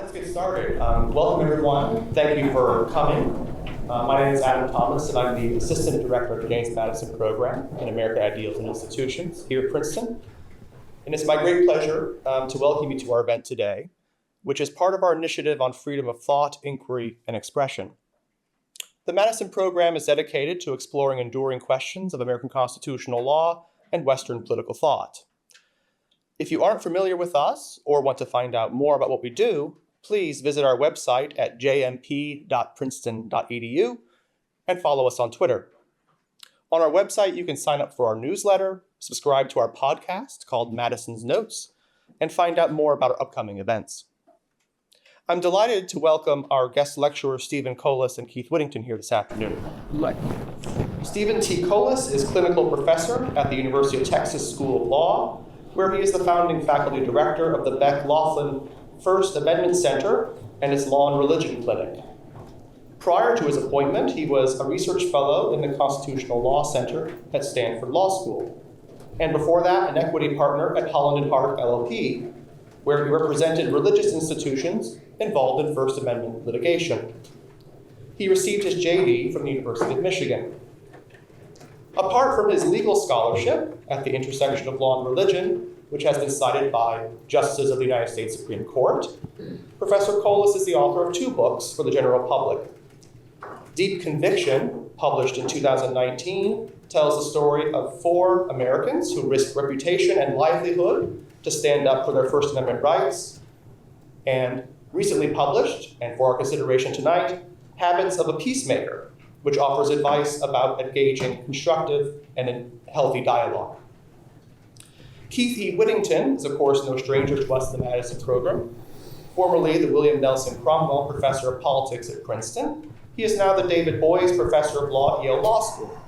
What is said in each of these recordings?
Let's get started. Welcome, everyone. Thank you for coming. My name is Adam Thomas, and I'm the Assistant Director of the James Madison Program in American Ideals and Institutions here at Princeton. And it's my great pleasure to welcome you to our event today, which is part of our initiative on freedom of thought, inquiry, and expression. The Madison Program is dedicated to exploring enduring questions of American constitutional law and Western political thought. If you aren't familiar with us or want to find out more about what we do, please visit our website at jmp.princeton.edu and follow us on Twitter. On our website, you can sign up for our newsletter, subscribe to our podcast called Madison's Notes, and find out more about our upcoming events. I'm delighted to welcome our guest lecturers, Stephen Collis and Keith Whittington, here this afternoon. Stephen T. Collis is clinical professor at the University of Texas School of Law, where he is the founding faculty director of the Bech-Loughlin First Amendment Center and its Law and Religion Clinic. Prior to his appointment, he was a research fellow in the Constitutional Law Center at Stanford Law School, and before that, an equity partner at Holland & Hart LLP, where he represented religious institutions involved in First Amendment litigation. He received his JD from the University of Michigan. Apart from his legal scholarship at the intersection of law and religion, which has been cited by justices of the United States Supreme Court, Professor Collis is the author of two books for the general public. Deep Conviction, published in 2019, tells the story of four Americans who risked reputation and livelihood to stand up for their First Amendment rights. And recently published, and for our consideration tonight, Habits of a Peacemaker, which offers advice about engaging constructive and healthy dialogue. Keith E. Whittington is, of course, no stranger to us in the Madison Program. Formerly the William Nelson Cromwell Professor of Politics at Princeton, he is now the David Boies Professor of Law at Yale Law School.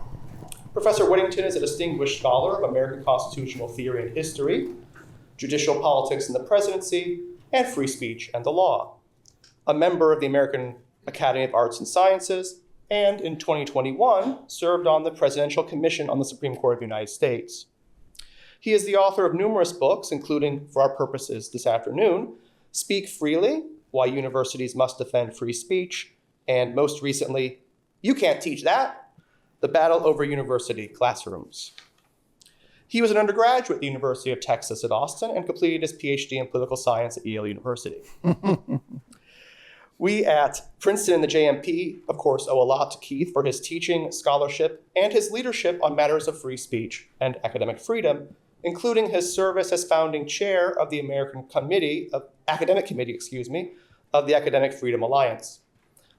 Professor Whittington is a distinguished scholar of American constitutional theory and history, judicial politics and the presidency, and free speech and the law. A member of the American Academy of Arts and Sciences, and in 2021 served on the Presidential Commission on the Supreme Court of the United States. He is the author of numerous books, including, for our purposes this afternoon, Speak Freely, Why Universities Must Defend Free Speech, and most recently, You Can't Teach That, The Battle Over University Classrooms. He was an undergraduate at the University of Texas at Austin and completed his PhD in political science at Yale University. We at Princeton and the JMP, of course, owe a lot to Keith for his teaching, scholarship, and his leadership on matters of free speech and academic freedom, including his service as founding chair of the Academic Committee of the Academic Freedom Alliance.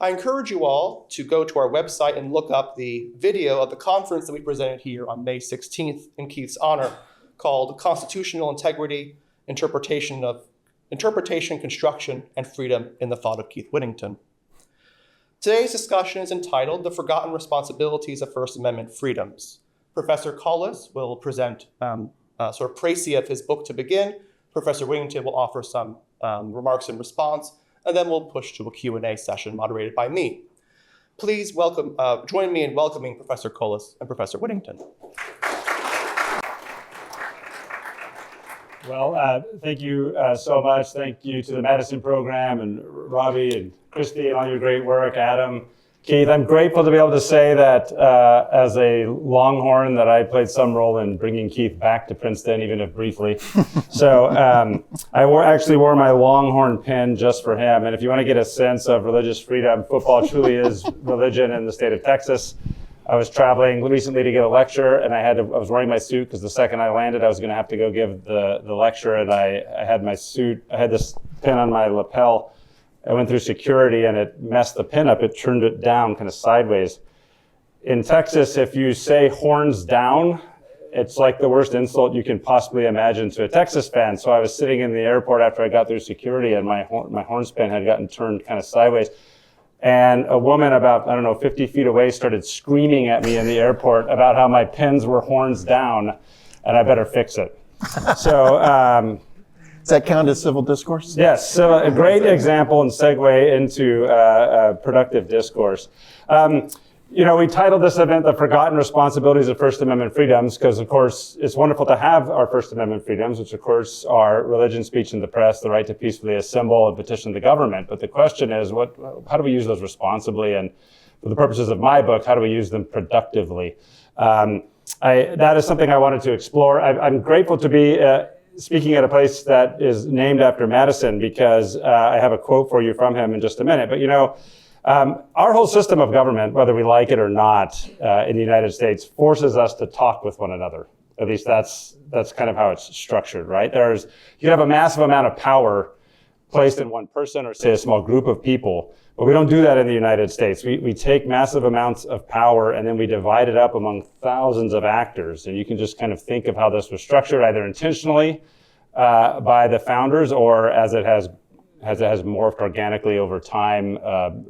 I encourage you all to go to our website and look up the video of the conference that we presented here on May 16th in Keith's honor, called Constitutional Integrity, Interpretation, Construction, and Freedom in the Thought of Keith Whittington. Today's discussion is entitled The Forgotten Responsibilities of First Amendment Freedoms. Professor Collis will present sort of précis of his book to begin. Professor Whittington will offer some remarks in response, and then we'll push to a Q&A session moderated by me. Please join me in welcoming Professor Collis and Professor Whittington. Well, thank you so much. Thank you to the Madison Program and Robbie and Christy and all your great work, Adam, Keith. I'm grateful to be able to say that as a Longhorn that I played some role in bringing Keith back to Princeton, even if briefly. So I actually wore my Longhorn pin just for him. And if you want to get a sense of religious freedom, football truly is religion in the state of Texas. I was traveling recently to give a lecture, and I was wearing my suit because the second I landed, I was going to have to go give the lecture, and I had my suit. I had this pin on my lapel. I went through security, and it messed the pin up. It turned it down kind of sideways. In Texas, if you say horns down, it's like the worst insult you can possibly imagine to a Texas fan. So I was sitting in the airport after I got through security, and my horns pin had gotten turned kind of sideways. And a woman about, 50 feet away started screaming at me in the airport about how my pins were horns down and I better fix it. So, does that count as civil discourse? Yes, so a great example and segue into productive discourse. we titled this event The Forgotten Responsibilities of First Amendment Freedoms because, of course, it's wonderful to have our First Amendment freedoms, which, of course, are religion, speech, and the press, the right to peacefully assemble and petition the government. But the question is, how do we use those responsibly? And for the purposes of my book, how do we use them productively? That is something I wanted to explore. I'm grateful to be speaking at a place that is named after Madison because I have a quote for you from him in just a minute. But, our whole system of government, whether we like it or not, in the United States, forces us to talk with one another. At least that's kind of how it's structured, right? You have a massive amount of power placed in one person or, say, a small group of people, but we don't do that in the United States. We take massive amounts of power and then we divide it up among thousands of actors. And you can just kind of think of how this was structured, either intentionally by the founders or as it has morphed organically over time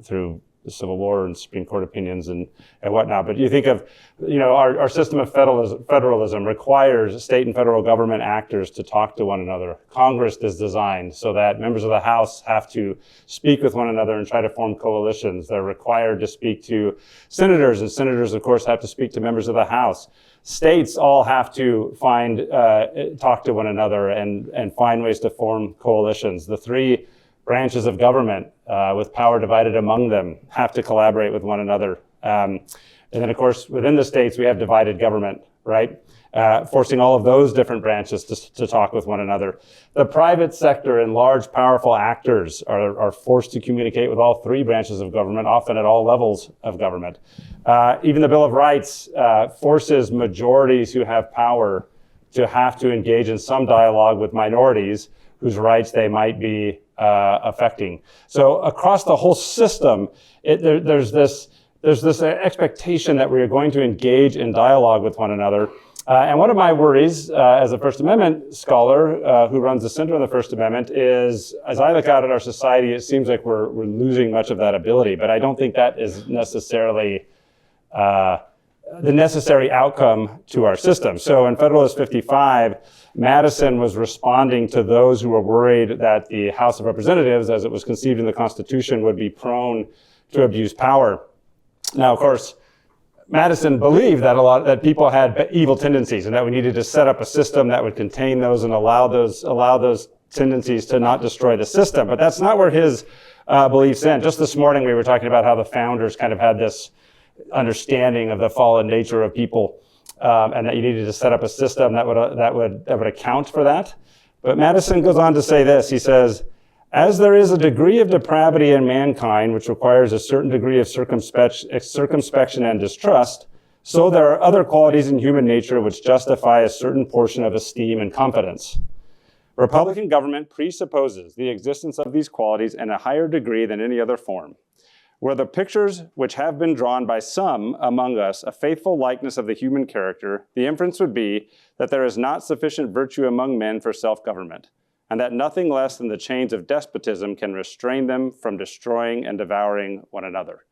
through the Civil War and Supreme Court opinions and whatnot. But you think of, our system of federalism requires state and federal government actors to talk to one another. Congress is designed so that members of the House have to speak with one another and try to form coalitions. They're required to speak to senators, and senators, of course, have to speak to members of the House. States all have to talk to one another and find ways to form coalitions. The three branches of government with power divided among them have to collaborate with one another. And then, of course, within the states, we have divided government, right? Forcing all of those different branches to talk with one another. The private sector and large, powerful actors are forced to communicate with all three branches of government, often at all levels of government. Even the Bill of Rights forces majorities who have power to have to engage in some dialogue with minorities whose rights they might be affecting. So across the whole system, there's this expectation that we are going to engage in dialogue with one another. And one of my worries as a First Amendment scholar who runs the Center on the First Amendment is, as I look out at our society, it seems like we're losing much of that ability. But I don't think that is necessarily the necessary outcome to our system. So in Federalist 55, Madison was responding to those who were worried that the House of Representatives, as it was conceived in the Constitution, would be prone to abuse power. Now, of course, Madison believed that people had evil tendencies and that we needed to set up a system that would contain those and allow those tendencies to not destroy the system. But that's not where his beliefs end. Just this morning, we were talking about how the founders kind of had this understanding of the fallen nature of people, and that you needed to set up a system that would account for that. But Madison goes on to say this. He says, as there is a degree of depravity in mankind which requires a certain degree of circumspection and distrust, so there are other qualities in human nature which justify a certain portion of esteem and confidence. Republican government presupposes the existence of these qualities in a higher degree than any other form. Were the pictures which have been drawn by some among us a faithful likeness of the human character, the inference would be that there is not sufficient virtue among men for self-government, and that nothing less than the chains of despotism can restrain them from destroying and devouring one another.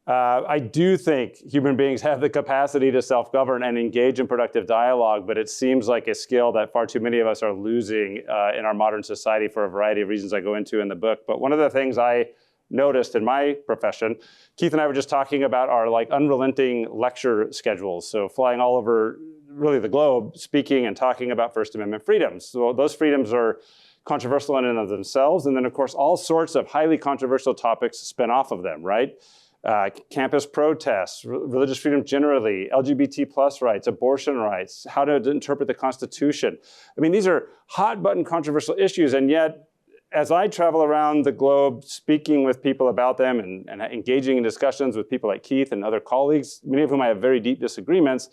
I do think human beings have the capacity to self-govern and engage in productive dialogue, but it seems like a skill that far too many of us are losing in our modern society for a variety of reasons I go into in the book. But one of the things I noticed in my profession, Keith and I were just talking about our unrelenting lecture schedules. So flying all over really the globe, speaking and talking about First Amendment freedoms. So those freedoms are controversial in and of themselves. And then of course, all sorts of highly controversial topics spin off of them, right? Campus protests, religious freedom generally, LGBT plus rights, abortion rights, how to interpret the Constitution. I mean, these are hot button controversial issues. And yet, as I travel around the globe speaking with people about them and engaging in discussions with people like Keith and other colleagues, many of whom I have very deep disagreements,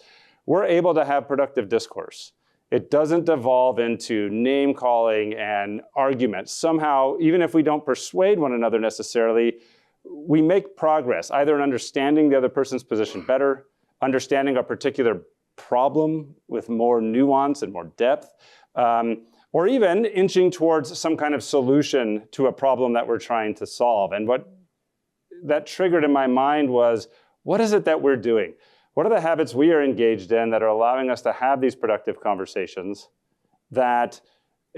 we're able to have productive discourse. It doesn't devolve into name calling and arguments. Somehow, even if we don't persuade one another necessarily, we make progress, either in understanding the other person's position better, understanding a particular problem with more nuance and more depth, or even inching towards some kind of solution to a problem that we're trying to solve. And what that triggered in my mind was, what is it that we're doing? What are the habits we are engaged in that are allowing us to have these productive conversations that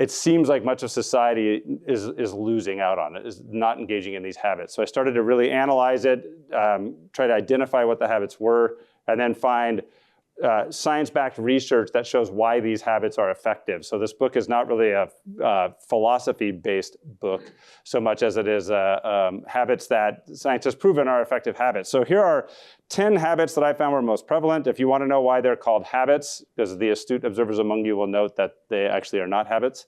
it seems like much of society is losing out on it, is not engaging in these habits. So I started to really analyze it, try to identify what the habits were, and then find science-backed research that shows why these habits are effective. So this book is not really a philosophy-based book so much as it is habits that science has proven are effective habits. So here are 10 habits that I found were most prevalent. If you want to know why they're called habits, because the astute observers among you will note that they actually are not habits.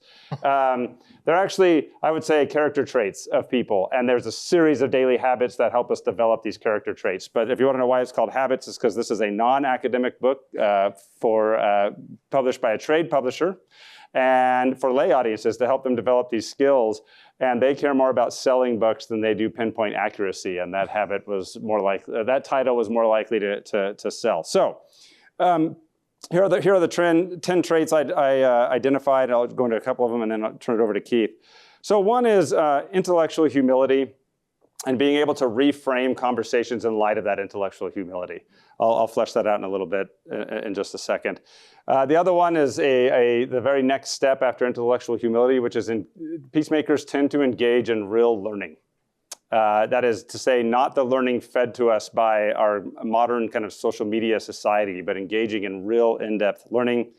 They're actually, I would say, character traits of people. And there's a series of daily habits that help us develop these character traits. But if you want to know why it's called habits, it's because this is a non-academic book published by a trade publisher and for lay audiences to help them develop these skills. And they care more about selling books than they do pinpoint accuracy. And that habit was more likely, that title was more likely to sell. So here are the 10 traits I identified. I'll go into a couple of them and then I'll turn it over to Keith. So one is intellectual humility and being able to reframe conversations in light of that intellectual humility. I'll flesh that out in a little bit in just a second. The other one is the very next step after intellectual humility, which is peacemakers tend to engage in real learning. That is to say, not the learning fed to us by our modern kind of social media society, but engaging in real in-depth learning.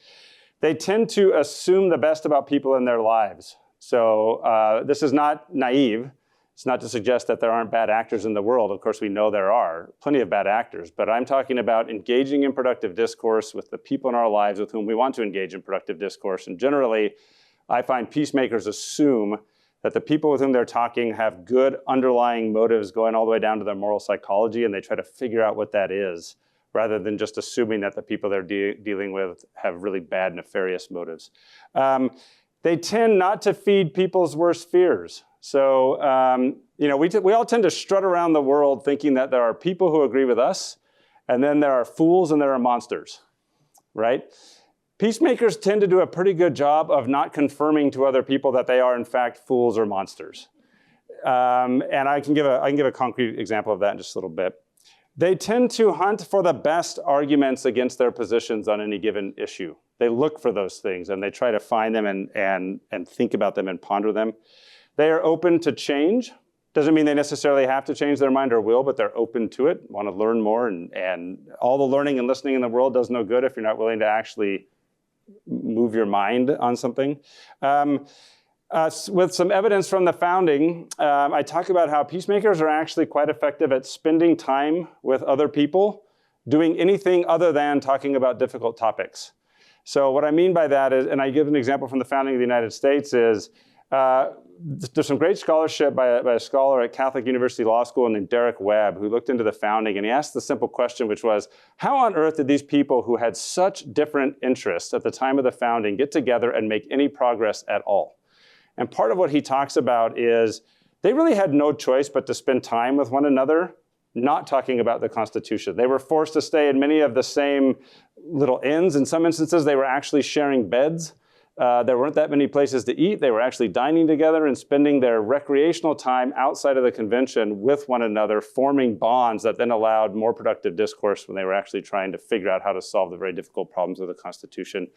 They tend to assume the best about people in their lives. So this is not naive. It's not to suggest that there aren't bad actors in the world. Of course, we know there are plenty of bad actors, but I'm talking about engaging in productive discourse with the people in our lives with whom we want to engage in productive discourse. And generally, I find peacemakers assume that the people with whom they're talking have good underlying motives going all the way down to their moral psychology, and they try to figure out what that is, rather than just assuming that the people they're dealing with have really bad, nefarious motives. They tend not to feed people's worst fears. So, we all tend to strut around the world thinking that there are people who agree with us, and then there are fools and there are monsters, right? Peacemakers tend to do a pretty good job of not confirming to other people that they are, in fact, fools or monsters. And I can give a concrete example of that in just a little bit. They tend to hunt for the best arguments against their positions on any given issue. They look for those things, and they try to find them and think about them and ponder them. They are open to change. Doesn't mean they necessarily have to change their mind or will, but they're open to it, want to learn more. And all the learning and listening in the world does no good if you're not willing to actually move your mind on something. With some evidence from the founding, I talk about how peacemakers are actually quite effective at spending time with other people, doing anything other than talking about difficult topics. So what I mean by that is, and I give an example from the founding of the United States, is there's some great scholarship by a scholar at Catholic University Law School named Derek Webb, who looked into the founding, and he asked the simple question, which was, how on earth did these people who had such different interests at the time of the founding get together and make any progress at all? And part of what he talks about is they really had no choice but to spend time with one another, not talking about the Constitution. They were forced to stay in many of the same little inns. In some instances, they were actually sharing beds. There weren't that many places to eat. They were actually dining together and spending their recreational time outside of the convention with one another, forming bonds that then allowed more productive discourse when they were actually trying to figure out how to solve the very difficult problems of the Constitution.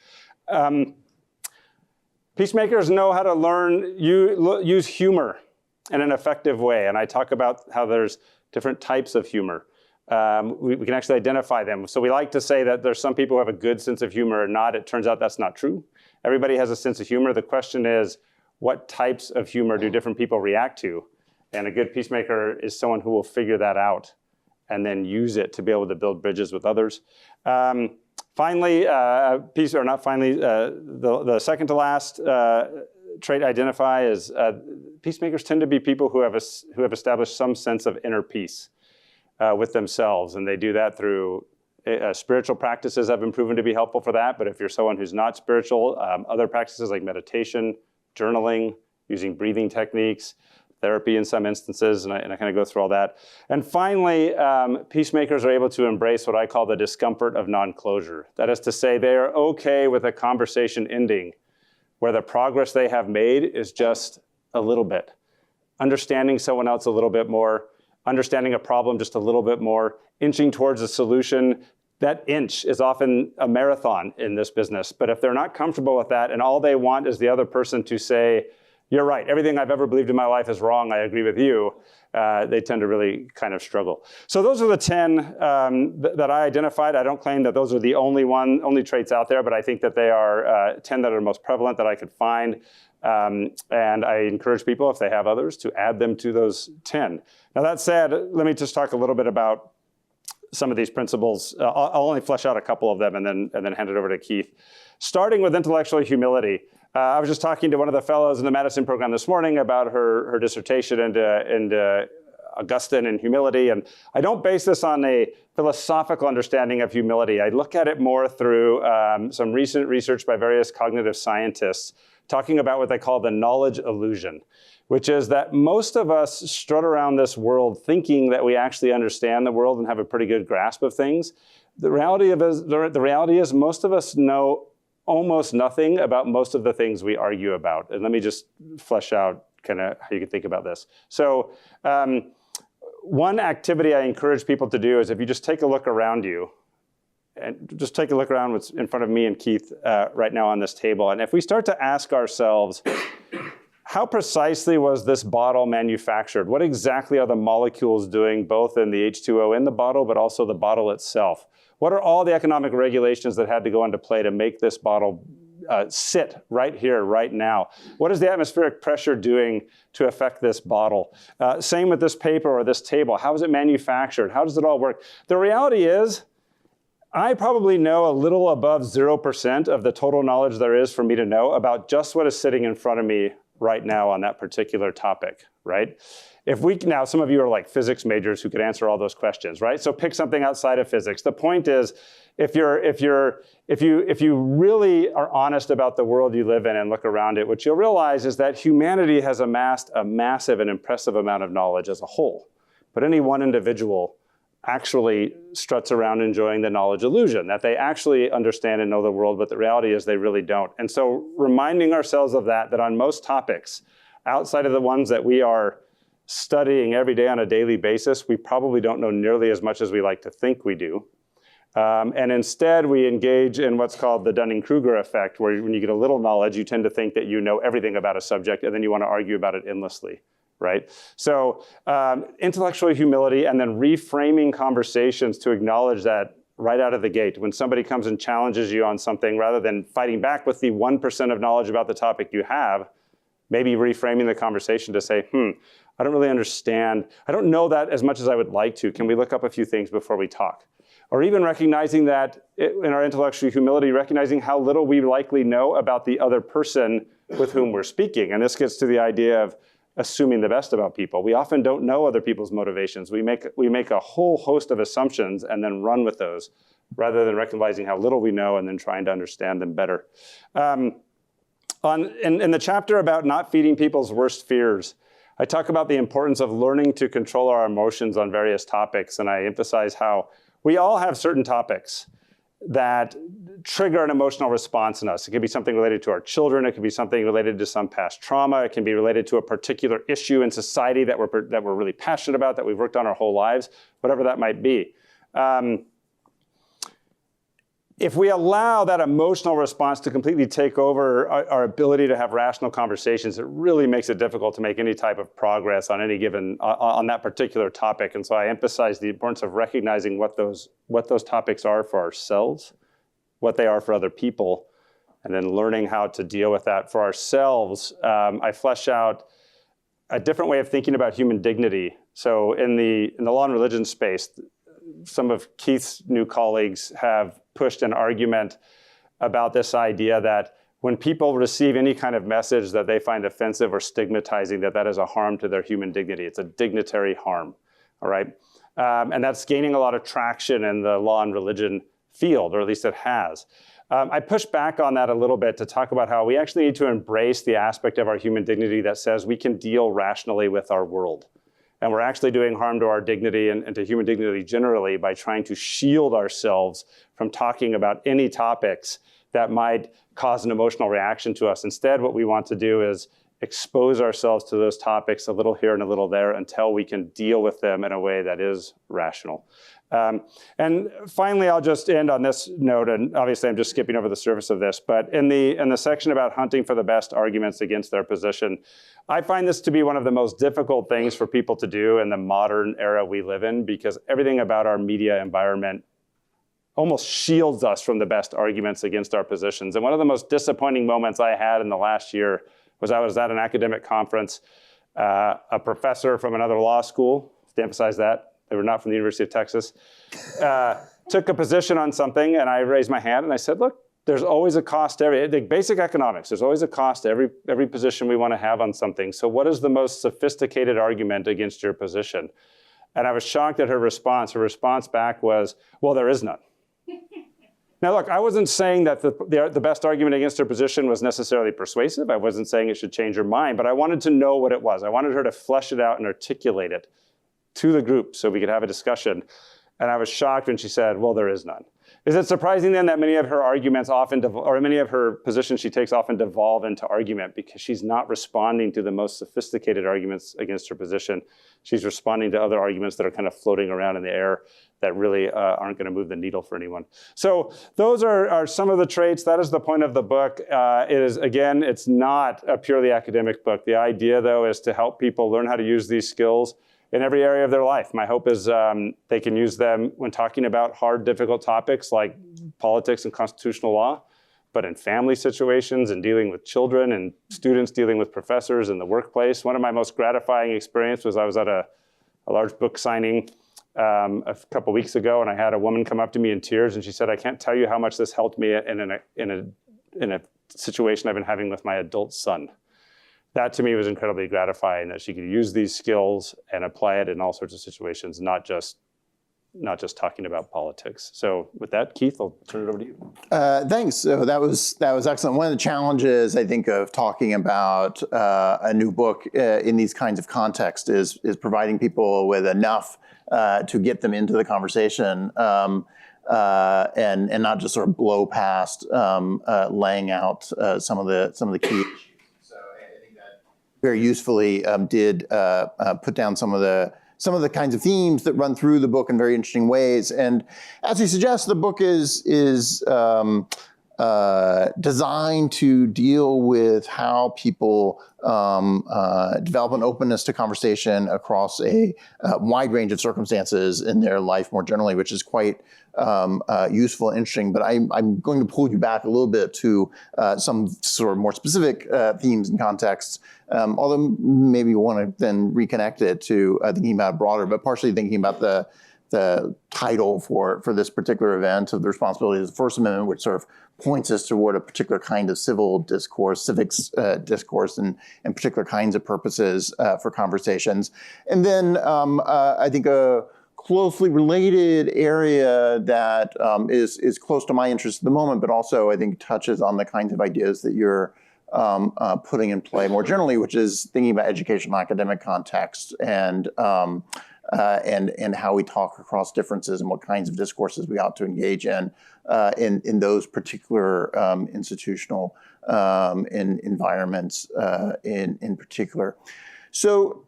Peacemakers know how to use humor in an effective way. And I talk about how there's different types of humor. We can actually identify them. So we like to say that there's some people who have a good sense of humor or not. It turns out that's not true. Everybody has a sense of humor. The question is, what types of humor do different people react to? And a good peacemaker is someone who will figure that out and then use it to be able to build bridges with others. Finally, the second to last trait I identify is peacemakers tend to be people who have established some sense of inner peace with themselves, and they do that through spiritual practices have been proven to be helpful for that. But if you're someone who's not spiritual, other practices like meditation, journaling, using breathing techniques, therapy in some instances, and I kind of go through all that. And finally, peacemakers are able to embrace what I call the discomfort of non-closure. That is to say, they are okay with a conversation ending where the progress they have made is just a little bit. Understanding someone else a little bit more, understanding a problem just a little bit more, inching towards a solution that inch is often a marathon in this business. But if they're not comfortable with that and all they want is the other person to say, you're right, everything I've ever believed in my life is wrong, I agree with you, they tend to really kind of struggle. So those are the 10 that I identified. I don't claim that those are the only traits out there, but I think that they are 10 that are most prevalent that I could find. And I encourage people, if they have others, to add them to those 10. Now that said, let me just talk a little bit about some of these principles. I'll only flesh out a couple of them and then hand it over to Keith. Starting with intellectual humility. I was just talking to one of the fellows in the Madison program this morning about her dissertation into Augustine and humility. And I don't base this on a philosophical understanding of humility. I look at it more through some recent research by various cognitive scientists talking about what they call the knowledge illusion, which is that most of us strut around this world thinking that we actually understand the world and have a pretty good grasp of things. The reality is most of us know almost nothing about most of the things we argue about. And let me just flesh out kind of how you can think about this. So one activity I encourage people to do is if you just take a look around you, and just take a look around what's in front of me and Keith right now on this table. And if we start to ask ourselves, how precisely was this bottle manufactured? What exactly are the molecules doing both in the H2O in the bottle, but also the bottle itself? What are all the economic regulations that had to go into play to make this bottle sit right here, right now? What is the atmospheric pressure doing to affect this bottle? Same with this paper or this table. How is it manufactured? How does it all work? The reality is, I probably know a little above 0% of the total knowledge there is for me to know about just what is sitting in front of me right now on that particular topic, right? Now, some of you are like physics majors who could answer all those questions, right? So pick something outside of physics. The point is, if you really are honest about the world you live in and look around it, what you'll realize is that humanity has amassed a massive and impressive amount of knowledge as a whole. But any one individual actually struts around enjoying the knowledge illusion, that they actually understand and know the world, but the reality is they really don't. And so reminding ourselves of that on most topics, outside of the ones that we are studying every day on a daily basis, we probably don't know nearly as much as we like to think we do. And instead, we engage in what's called the Dunning-Kruger effect, where when you get a little knowledge, you tend to think that you know everything about a subject, and then you want to argue about it endlessly. Right? So intellectual humility and then reframing conversations to acknowledge that right out of the gate. When somebody comes and challenges you on something, rather than fighting back with the 1% of knowledge about the topic you have, maybe reframing the conversation to say, I don't really understand. I don't know that as much as I would like to. Can we look up a few things before we talk? Or even recognizing that in our intellectual humility, recognizing how little we likely know about the other person with whom we're speaking. And this gets to the idea of assuming the best about people. We often don't know other people's motivations. We make a whole host of assumptions and then run with those, rather than recognizing how little we know and then trying to understand them better. In the chapter about not feeding people's worst fears, I talk about the importance of learning to control our emotions on various topics, and I emphasize how we all have certain topics that trigger an emotional response in us. It could be something related to our children. It could be something related to some past trauma. It can be related to a particular issue in society that we're really passionate about, that we've worked on our whole lives, whatever that might be. If we allow that emotional response to completely take over our ability to have rational conversations, it really makes it difficult to make any type of progress on any given, on that particular topic. And so I emphasize the importance of recognizing what those topics are for ourselves, what they are for other people, and then learning how to deal with that for ourselves. I flesh out a different way of thinking about human dignity. So in the law and religion space, some of Keith's new colleagues have pushed an argument about this idea that when people receive any kind of message that they find offensive or stigmatizing, that is a harm to their human dignity. It's a dignitary harm, all right? And that's gaining a lot of traction in the law and religion field, or at least it has. I push back on that a little bit to talk about how we actually need to embrace the aspect of our human dignity that says we can deal rationally with our world. And we're actually doing harm to our dignity and to human dignity generally by trying to shield ourselves from talking about any topics that might cause an emotional reaction to us. Instead, what we want to do is expose ourselves to those topics a little here and a little there until we can deal with them in a way that is rational. And finally, I'll just end on this note, and obviously I'm just skipping over the surface of this, but in the section about hunting for the best arguments against their position, I find this to be one of the most difficult things for people to do in the modern era we live in, because everything about our media environment almost shields us from the best arguments against our positions. And one of the most disappointing moments I had in the last year was I was at an academic conference. A professor from another law school, to emphasize that, they were not from the University of Texas, took a position on something, and I raised my hand and I said, look, there's always a cost to basic economics, there's always a cost to every position we want to have on something. So what is the most sophisticated argument against your position? And I was shocked at her response. Her response back was, well, there is none. Now, look, I wasn't saying that the best argument against her position was necessarily persuasive. I wasn't saying it should change her mind, but I wanted to know what it was. I wanted her to flesh it out and articulate it to the group so we could have a discussion. And I was shocked when she said, well, there is none. Is it surprising then that many of her arguments many of her positions she takes often devolve into argument because she's not responding to the most sophisticated arguments against her position? She's responding to other arguments that are kind of floating around in the air that really aren't going to move the needle for anyone. So those are some of the traits. That is the point of the book. It is, again, it's not a purely academic book. The idea, though, is to help people learn how to use these skills in every area of their life. My hope is they can use them when talking about hard, difficult topics like politics and constitutional law, but in family situations and dealing with children and students dealing with professors in the workplace. One of my most gratifying experiences was I was at a large book signing a couple weeks ago, and I had a woman come up to me in tears, and she said, I can't tell you how much this helped me in a situation I've been having with my adult son. That to me was incredibly gratifying, that she could use these skills and apply it in all sorts of situations, not just talking about politics. So with that, Keith, I'll turn it over to you. Thanks. So that was excellent. One of the challenges, I think, of talking about a new book in these kinds of contexts is providing people with enough to get them into the conversation and not just sort of blow past laying out some of the key issues. So I think that very usefully did put down some of the kinds of themes that run through the book in very interesting ways. And as you suggest, the book is designed to deal with how people develop an openness to conversation across a wide range of circumstances in their life more generally, which is quite useful and interesting. But I'm going to pull you back a little bit to some sort of more specific themes and contexts, although maybe you want to then reconnect it to thinking about it broader, but partially thinking about the title for this particular event of the responsibility of the First Amendment, which sort of points us toward a particular kind of civil discourse, civics discourse, and particular kinds of purposes for conversations. And then I think a closely related area that is close to my interest at the moment, but also I think touches on the kinds of ideas that you're putting in play more generally, which is thinking about educational academic context and how we talk across differences and what kinds of discourses we ought to engage in those particular institutional environments in particular. So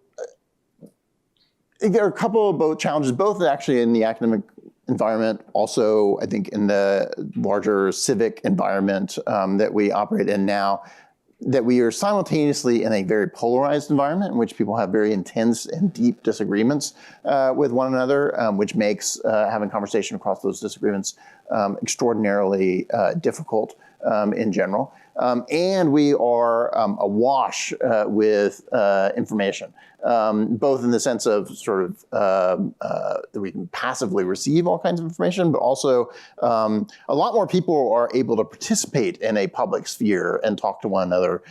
I think there are a couple of both challenges, both actually in the academic environment, also I think in the larger civic environment that we operate in now, that we are simultaneously in a very polarized environment in which people have very intense and deep disagreements with one another, which makes having conversation across those disagreements extraordinarily difficult in general. And we are awash with information, both in the sense of sort of that we can passively receive all kinds of information, but also a lot more people are able to participate in a public sphere and talk to one another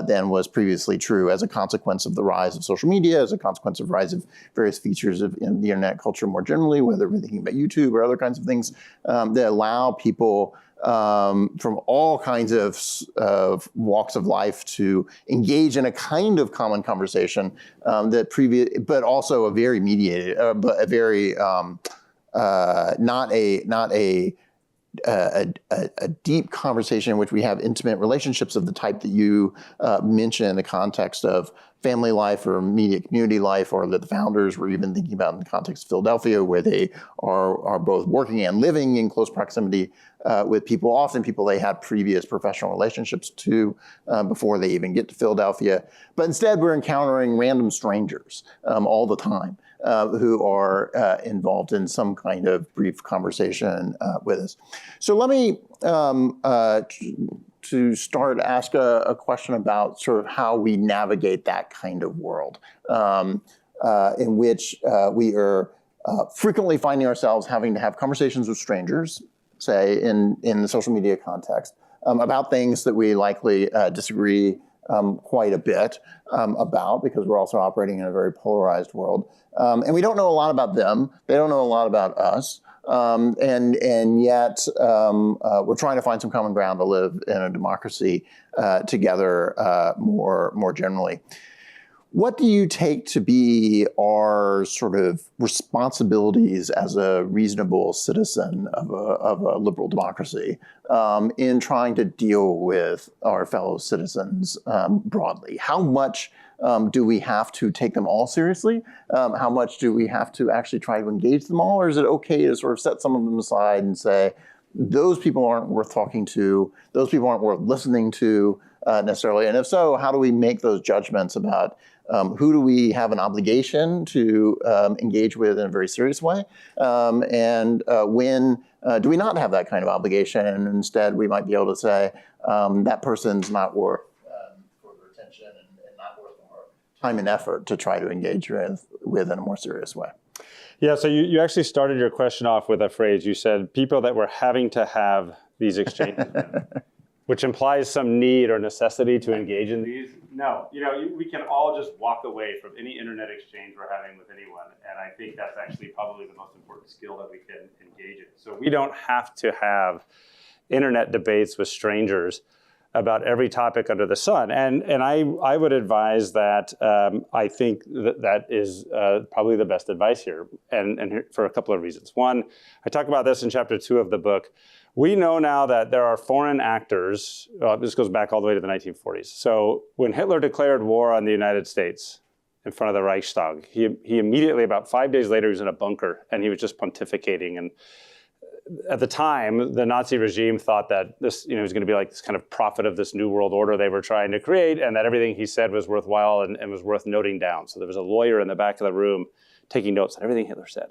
than was previously true as a consequence of the rise of social media, as a consequence of the rise of various features of the internet culture more generally, whether we're thinking about YouTube or other kinds of things that allow people from all kinds of walks of life to engage in a kind of common conversation but also a very mediated, but a very not a a deep conversation in which we have intimate relationships of the type that you mentioned in the context of family life or immediate community life, or that the founders were even thinking about in the context of Philadelphia, where they are both working and living in close proximity with people, often people they had previous professional relationships to before they even get to Philadelphia. But instead, we're encountering random strangers all the time who are involved in some kind of brief conversation with us. So let me, to start, ask a question about sort of how we navigate that kind of world in which we are frequently finding ourselves having to have conversations with strangers, say in the social media context, about things that we likely disagree quite a bit about, because we're also operating in a very polarized world. And we don't know a lot about them. They don't know a lot about us. And yet we're trying to find some common ground to live in a democracy together more generally. What do you take to be our sort of responsibilities as a reasonable citizen of a liberal democracy in trying to deal with our fellow citizens broadly? How much do we have to take them all seriously? How much do we have to actually try to engage them all? Or is it okay to sort of set some of them aside and say, those people aren't worth talking to, those people aren't worth listening to necessarily? And if so, how do we make those judgments about who do we have an obligation to engage with in a very serious way? And when do we not have that kind of obligation? And instead, we might be able to say, that person's not worth further attention and not worth our time and effort to try to engage with in a more serious way. Yeah, so you actually started your question off with a phrase. You said people that were having to have these exchanges, which implies some need or necessity to engage in these. No, we can all just walk away from any internet exchange we're having with anyone. And I think that's actually probably the most important skill that we can engage in. So we don't have to have internet debates with strangers about every topic under the sun. And I would advise that I think that is probably the best advice here, and for a couple of reasons. One, I talk about this in chapter 2 of the book. We know now that there are foreign actors, this goes back all the way to the 1940s. So when Hitler declared war on the United States in front of the Reichstag, he immediately, about 5 days later, he was in a bunker and he was just pontificating. And at the time, the Nazi regime thought that this, was going to be like this kind of prophet of this new world order they were trying to create, and that everything he said was worthwhile and was worth noting down. So there was a lawyer in the back of the room taking notes on everything Hitler said.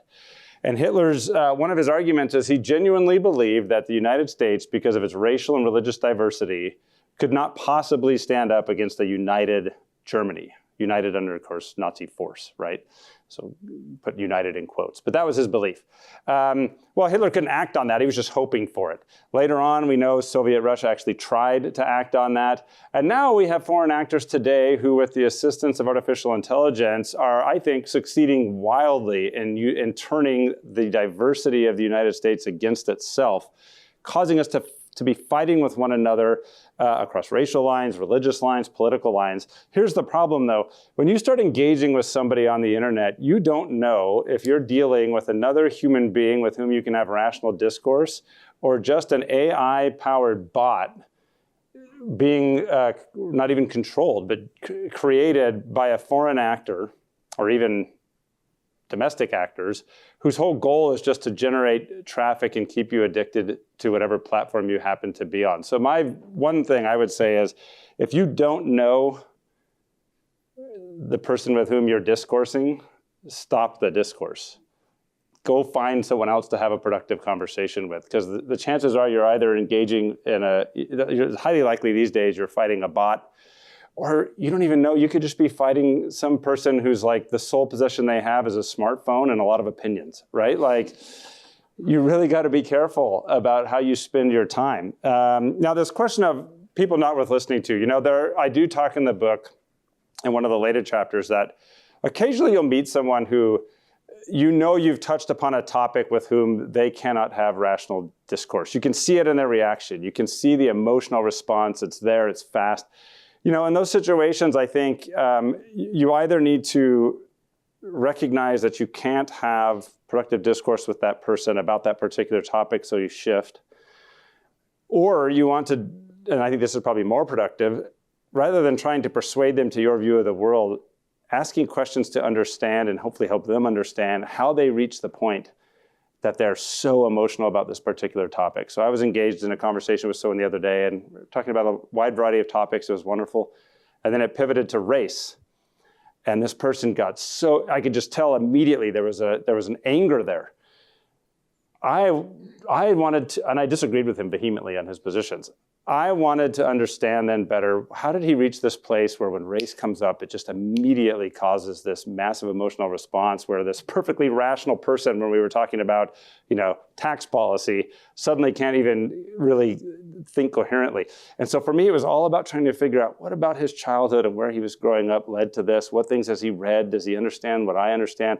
And Hitler's, one of his arguments is he genuinely believed that the United States, because of its racial and religious diversity, could not possibly stand up against a united Germany, united under, of course, Nazi force, right? So put united in quotes, but that was his belief. Well, Hitler couldn't act on that. He was just hoping for it. Later on, we know Soviet Russia actually tried to act on that. And now we have foreign actors today who, with the assistance of artificial intelligence, are, I think, succeeding wildly in turning the diversity of the United States against itself, causing us to be fighting with one another across racial lines, religious lines, political lines. Here's the problem, though. When you start engaging with somebody on the internet, you don't know if you're dealing with another human being with whom you can have rational discourse, or just an AI-powered bot being not even controlled, but created by a foreign actor, or even domestic actors, whose whole goal is just to generate traffic and keep you addicted to whatever platform you happen to be on. So my one thing I would say is, if you don't know the person with whom you're discoursing, stop the discourse. Go find someone else to have a productive conversation with, because the chances are you're either engaging it's highly likely these days you're fighting a bot, or you don't even know, you could just be fighting some person who's like the sole possession they have is a smartphone and a lot of opinions, right? Like, you really got to be careful about how you spend your time. Now, this question of people not worth listening to, I do talk in the book in one of the later chapters that occasionally you'll meet someone who you've touched upon a topic with whom they cannot have rational discourse. You can see it in their reaction. You can see the emotional response. It's there, it's fast. In those situations, I think you either need to recognize that you can't have productive discourse with that person about that particular topic, so you shift, Or you want to, and I think this is probably more productive, rather than trying to persuade them to your view of the world, asking questions to understand and hopefully help them understand how they reach the point that they're so emotional about this particular topic. So I was engaged in a conversation with someone the other day, and we were talking about a wide variety of topics. It was wonderful. And then it pivoted to race. And this person got so, I could just tell immediately there was an anger there. I wanted to, and I disagreed with him vehemently on his positions. I wanted to understand then better, how did he reach this place where when race comes up, it just immediately causes this massive emotional response where this perfectly rational person, when we were talking about, tax policy, suddenly can't even really think coherently. And so for me, it was all about trying to figure out what about his childhood and where he was growing up led to this? What things has he read? Does he understand what I understand?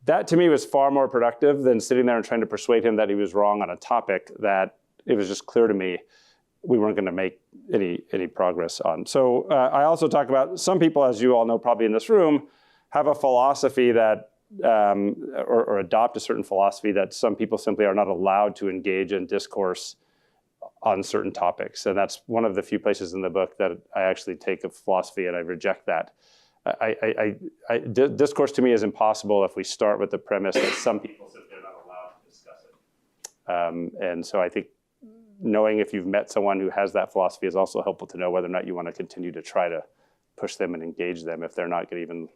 That to me was far more productive than sitting there and trying to persuade him that he was wrong on a topic that it was just clear to me we weren't going to make any progress on. So I also talk about some people, as you all know probably in this room, have a philosophy that, or adopt a certain philosophy that some people simply are not allowed to engage in discourse on certain topics. And that's one of the few places in the book that I actually take a philosophy and I reject that. Discourse to me is impossible if we start with the premise that some people simply are not allowed to discuss it. And so I think knowing if you've met someone who has that philosophy is also helpful to know whether or not you want to continue to try to push them and engage them if they're not going to even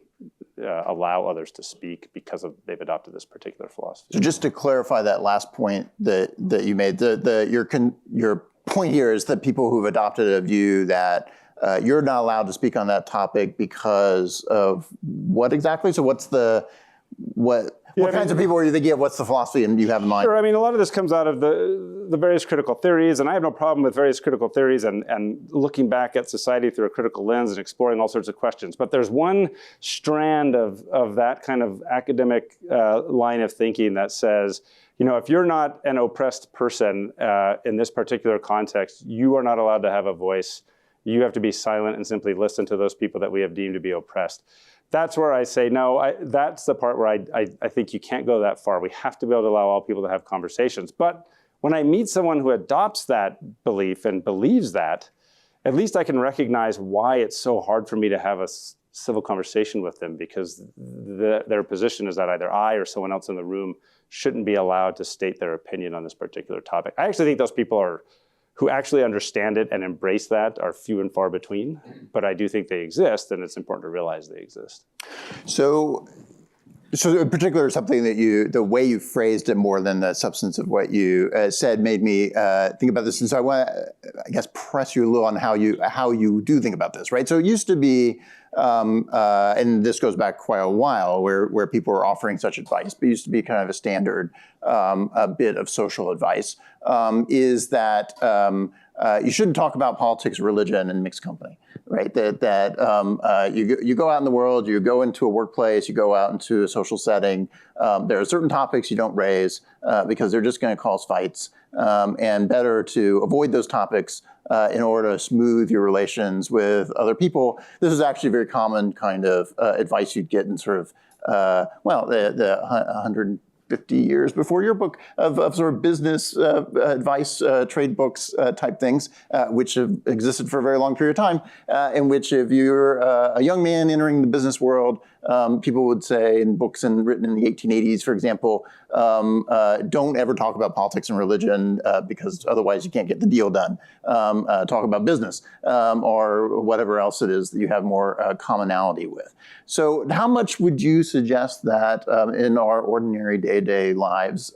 allow others to speak because they've adopted this particular philosophy. So just to clarify that last point that you made, your point here is that people who've adopted a view that you're not allowed to speak on that topic because of what exactly? So what kinds of people are you thinking of? What's the philosophy and you have in mind? Sure. I mean, a lot of this comes out of the various critical theories, and I have no problem with various critical theories and looking back at society through a critical lens and exploring all sorts of questions. But there's one strand of that kind of academic line of thinking that says, if you're not an oppressed person in this particular context, you are not allowed to have a voice. You have to be silent and simply listen to those people that we have deemed to be oppressed. That's where I say, no, that's the part where I think you can't go that far. We have to be able to allow all people to have conversations. But when I meet someone who adopts that belief and believes that, at least I can recognize why it's so hard for me to have a civil conversation with them, because their position is that either I or someone else in the room shouldn't be allowed to state their opinion on this particular topic. I actually think those people who actually understand it and embrace that are few and far between, but I do think they exist, and it's important to realize they exist. So in particular, something that the way you phrased it more than the substance of what you said made me think about this. And so I want to, I guess, press you a little on how you do think about this, right? So it used to be, and this goes back quite a while, where people were offering such advice, but it used to be kind of a standard a bit of social advice, is that you shouldn't talk about politics, religion, and mixed company, right? That you go out in the world, you go into a workplace, you go out into a social setting. There are certain topics you don't raise because they're just going to cause fights, and better to avoid those topics in order to smooth your relations with other people. This is actually a very common kind of advice you'd get in sort of, the 150 years before your book of sort of business advice, trade books type things, which have existed for a very long period of time, in which if you're a young man entering the business world, people would say in books written in the 1880s, for example, don't ever talk about politics and religion because otherwise you can't get the deal done. Talk about business or whatever else it is that you have more commonality with. So how much would you suggest that in our ordinary day-to-day lives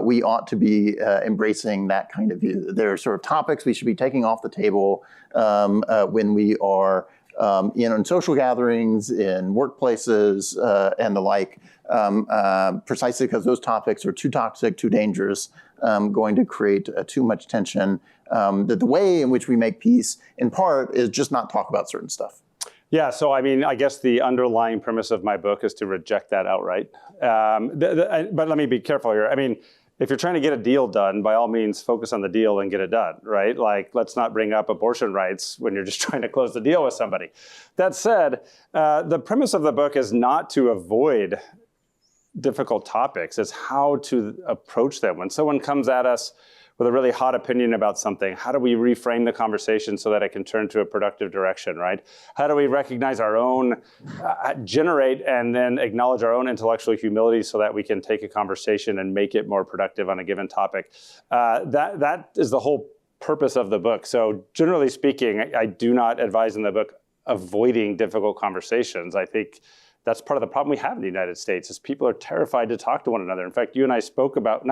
we ought to be embracing that kind of view? There are sort of topics we should be taking off the table when we are in social gatherings, in workplaces, and the like, precisely because those topics are too toxic, too dangerous, going to create too much tension. That the way in which we make peace, in part, is just not talk about certain stuff. Yeah, so I mean, I guess the underlying premise of my book is to reject that outright. But let me be careful here. I mean, if you're trying to get a deal done, by all means, focus on the deal and get it done, right? Like, let's not bring up abortion rights when you're just trying to close the deal with somebody. That said, the premise of the book is not to avoid difficult topics. It's how to approach them. When someone comes at us with a really hot opinion about something, how do we reframe the conversation so that it can turn to a productive direction, right? How do we recognize our own, generate and then acknowledge our own intellectual humility so that we can take a conversation and make it more productive on a given topic? That is the whole purpose of the book. So generally speaking, I do not advise in the book avoiding difficult conversations. I think that's part of the problem we have in the United States is people are terrified to talk to one another. In fact, you and I spoke about,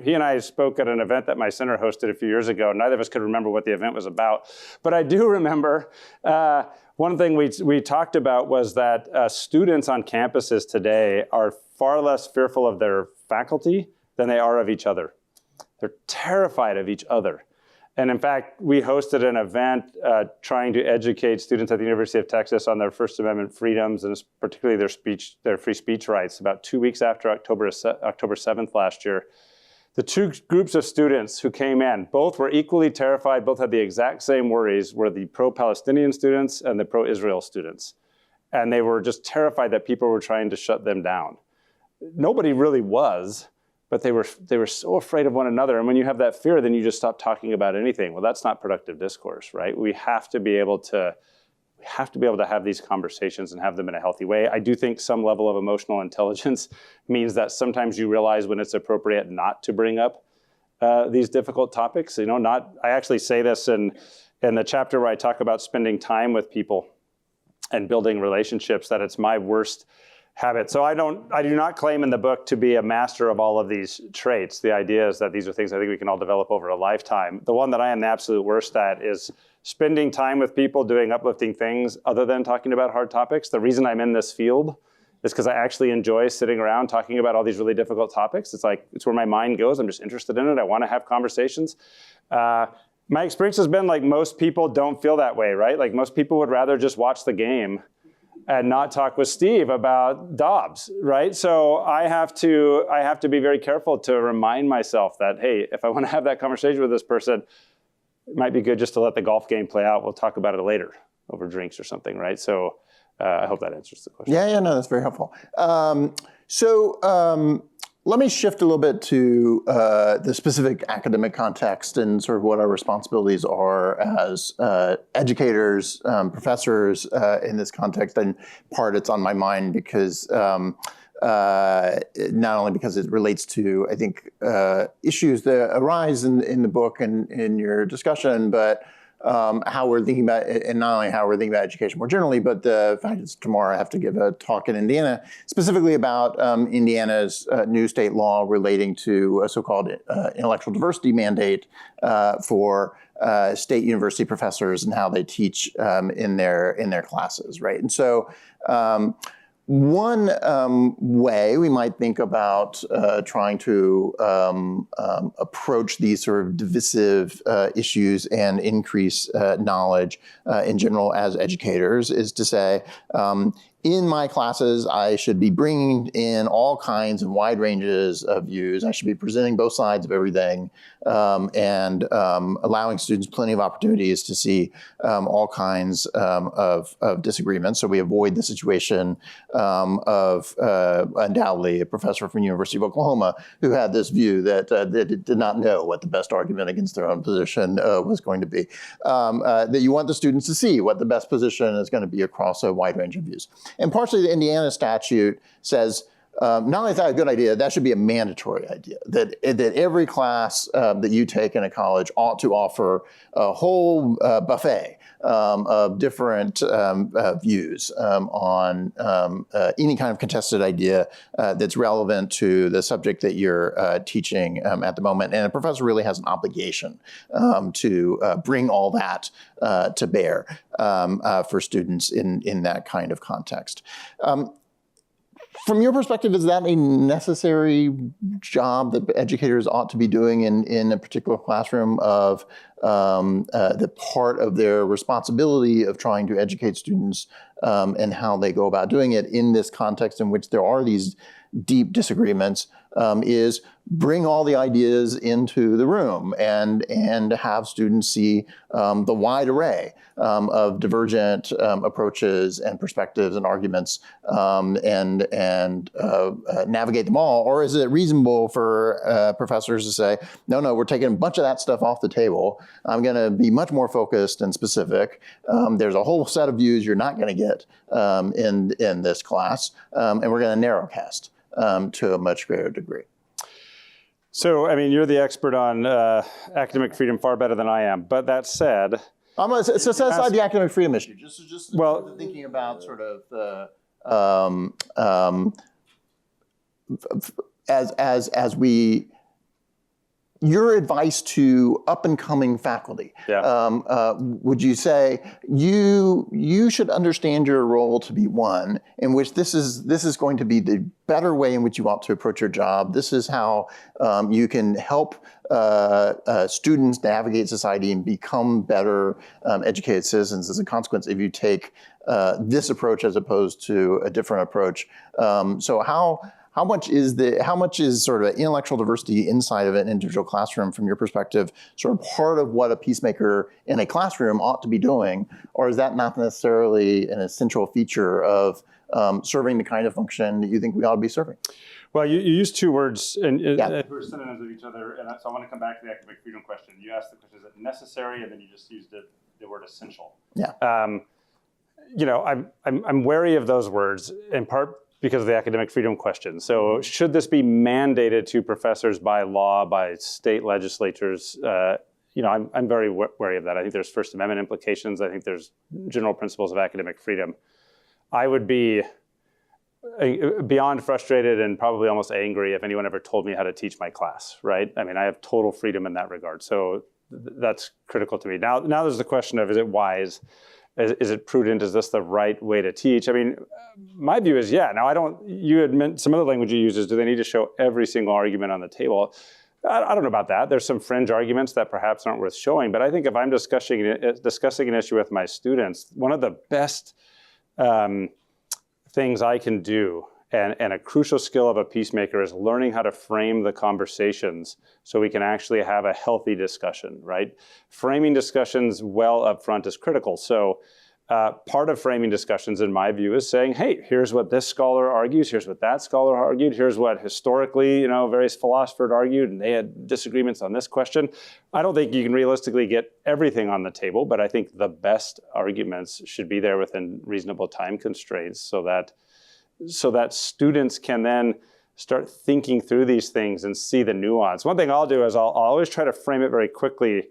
he and I spoke at an event that my center hosted a few years ago. Neither of us could remember what the event was about. But I do remember one thing we talked about was that students on campuses today are far less fearful of their faculty than they are of each other. They're terrified of each other. And in fact, we hosted an event trying to educate students at the University of Texas on their First Amendment freedoms and particularly their free speech rights about 2 weeks after October 7th last year. The two groups of students who came in, both were equally terrified, both had the exact same worries, were the pro-Palestinian students and the pro-Israel students. And they were just terrified that people were trying to shut them down. Nobody really was. But they were so afraid of one another. And when you have that fear, then you just stop talking about anything. Well, that's not productive discourse, right? We have to be able to have these conversations and have them in a healthy way. I do think some level of emotional intelligence means that sometimes you realize when it's appropriate not to bring up these difficult topics. I actually say this in the chapter where I talk about spending time with people and building relationships, that it's my worst habit. So I do not claim in the book to be a master of all of these traits. The idea is that these are things I think we can all develop over a lifetime. The one that I am the absolute worst at is spending time with people doing uplifting things other than talking about hard topics. The reason I'm in this field is because I actually enjoy sitting around talking about all these really difficult topics. It's where my mind goes. I'm just interested in it. I want to have conversations. My experience has been like most people don't feel that way, right? Like most people would rather just watch the game and not talk with Steve about Dobbs, right? So I have to be very careful to remind myself that, hey, if I want to have that conversation with this person, it might be good just to let the golf game play out. We'll talk about it later over drinks or something, right? So I hope that answers the question. Yeah, no, that's very helpful. Let me shift a little bit to the specific academic context and sort of what our responsibilities are as educators, professors in this context. And part it's on my mind because not only because it relates to, I think, issues that arise in the book and in your discussion, but how we're thinking about it, and not only how we're thinking about education more generally, but the fact that tomorrow I have to give a talk in Indiana, specifically about Indiana's new state law relating to a so-called intellectual diversity mandate for state university professors and how they teach in their classes, right? And so one way we might think about trying to approach these sort of divisive issues and increase knowledge in general as educators is to say, in my classes, I should be bringing in all kinds of wide ranges of views. I should be presenting both sides of everything and allowing students plenty of opportunities to see all kinds of disagreements. So we avoid the situation of undoubtedly a professor from the University of Oklahoma who had this view that did not know what the best argument against their own position was going to be. That you want the students to see what the best position is going to be across a wide range of views. And partially the Indiana statute says, not only is that a good idea, that should be a mandatory idea, that every class that you take in a college ought to offer a whole buffet of different views on any kind of contested idea that's relevant to the subject that you're teaching at the moment. And a professor really has an obligation to bring all that to bear for students in that kind of context. From your perspective, is that a necessary job that educators ought to be doing in a particular classroom of the part of their responsibility of trying to educate students and how they go about doing it in this context in which there are these deep disagreements is bring all the ideas into the room and have students see the wide array of divergent approaches and perspectives and arguments and navigate them all? Or is it reasonable for professors to say, no, we're taking a bunch of that stuff off the table. I'm going to be much more focused and specific. There's a whole set of views you're not going to get in this class, and we're going to narrowcast to a much greater degree. So, I mean, you're the expert on academic freedom far better than I am. But that said, so set aside the academic freedom issue. Just well, thinking about sort of the as we. Your advice to up-and-coming faculty, would you say you should understand your role to be one in which this is going to be the better way in which you ought to approach your job. This is how you can help students navigate society and become better educated citizens as a consequence if you take this approach as opposed to a different approach. So how much is sort of intellectual diversity inside of an individual classroom from your perspective sort of part of what a peacemaker in a classroom ought to be doing, or is that not necessarily an essential feature of serving the kind of function that you think we ought to be serving? Well, you use two words and were synonyms of each other, and so I want to come back to the academic freedom question. You asked the question, is it necessary, and then you just used the word essential. Yeah. I'm wary of those words in part because of the academic freedom question. So should this be mandated to professors by law, by state legislatures? I'm very wary of that. I think there's First Amendment implications. I think there's general principles of academic freedom. I would be beyond frustrated and probably almost angry if anyone ever told me how to teach my class, right? I mean, I have total freedom in that regard. So that's critical to me. Now there's the question of, is it wise? Is it prudent? Is this the right way to teach? I mean, my view is, yeah. Now, you admit some of the language you use is, do they need to show every single argument on the table? I don't know about that. There's some fringe arguments that perhaps aren't worth showing. But I think if I'm discussing an issue with my students, one of the best things I can do, and a crucial skill of a peacemaker, is learning how to frame the conversations so we can actually have a healthy discussion, right? Framing discussions well up front is critical. So part of framing discussions, in my view, is saying, hey, here's what this scholar argues, here's what that scholar argued, here's what historically, various philosophers argued, and they had disagreements on this question. I don't think you can realistically get everything on the table, but I think the best arguments should be there within reasonable time constraints so that students can then start thinking through these things and see the nuance. One thing I'll do is I'll always try to frame it very quickly,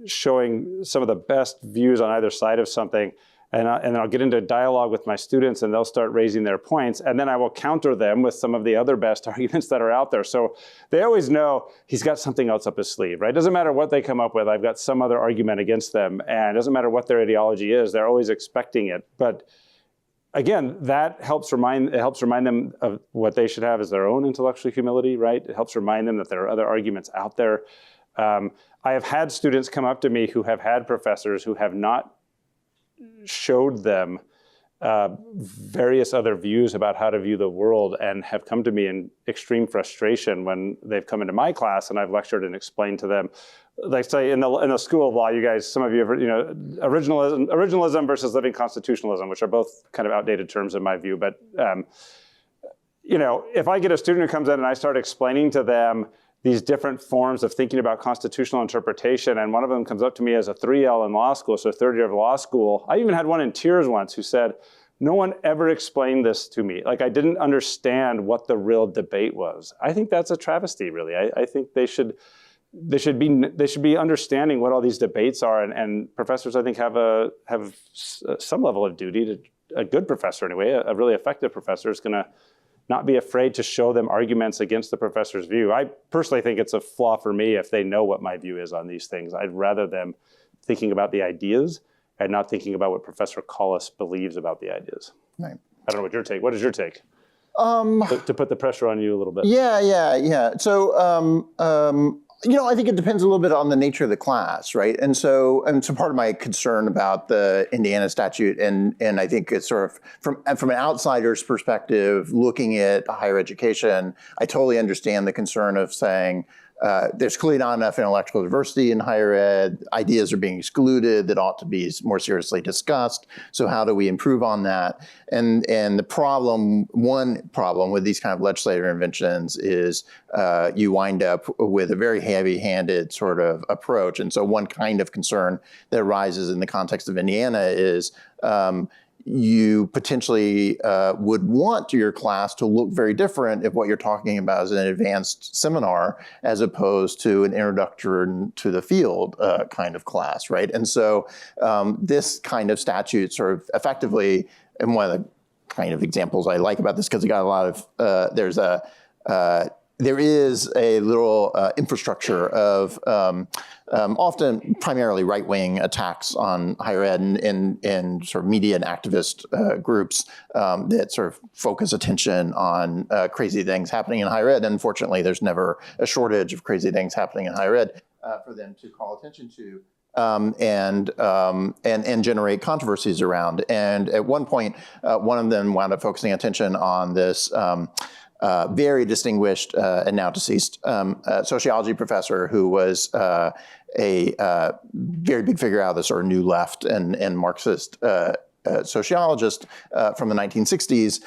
showing some of the best views on either side of something, and then I'll get into dialogue with my students, and they'll start raising their points, and then I will counter them with some of the other best arguments that are out there. So they always know he's got something else up his sleeve, right? Doesn't matter what they come up with, I've got some other argument against them, and it doesn't matter what their ideology is, they're always expecting it. But again, that helps remind them of what they should have as their own intellectual humility, right? It helps remind them that there are other arguments out there. I have had students come up to me who have had professors who have not showed them various other views about how to view the world, and have come to me in extreme frustration when they've come into my class and I've lectured and explained to them. Like, say, in the School of Law, you guys, some of you have, originalism versus living constitutionalism, which are both kind of outdated terms in my view. But, if I get a student who comes in and I start explaining to them these different forms of thinking about constitutional interpretation, and one of them comes up to me as a 3L in law school, so third year of law school. I even had one in tears once who said, no one ever explained this to me. Like, I didn't understand what the real debate was. I think that's a travesty, really. I think they should be understanding what all these debates are, and professors, I think, have some level of duty to, a good professor anyway, a really effective professor is going to not be afraid to show them arguments against the professor's view. I personally think it's a flaw for me if they know what my view is on these things. I'd rather them thinking about the ideas and not thinking about what Professor Collis believes about the ideas. Right. I don't know what your take. What is your take? To put the pressure on you a little bit. Yeah. So I think it depends a little bit on the nature of the class, right? And so part of my concern about the Indiana statute, and I think it's sort of from an outsider's perspective, looking at higher education, I totally understand the concern of saying, there's clearly not enough intellectual diversity in higher ed. Ideas are being excluded that ought to be more seriously discussed. So how do we improve on that? And one problem with these kind of legislative interventions is you wind up with a very heavy-handed sort of approach. And so one kind of concern that arises in the context of Indiana is you potentially would want your class to look very different if what you're talking about is an advanced seminar as opposed to an introduction to the field kind of class, right? And so this kind of statute sort of effectively, and one of the kind of examples I like about this, because it got a lot of, there is a little infrastructure of often primarily right-wing attacks on higher ed and sort of media and activist groups that sort of focus attention on crazy things happening in higher ed. And unfortunately, there's never a shortage of crazy things happening in higher ed for them to call attention to. And generate controversies around. And at one point, one of them wound up focusing attention on this very distinguished and now deceased sociology professor who was a very big figure out of the sort of new left and Marxist sociologist from the 1960s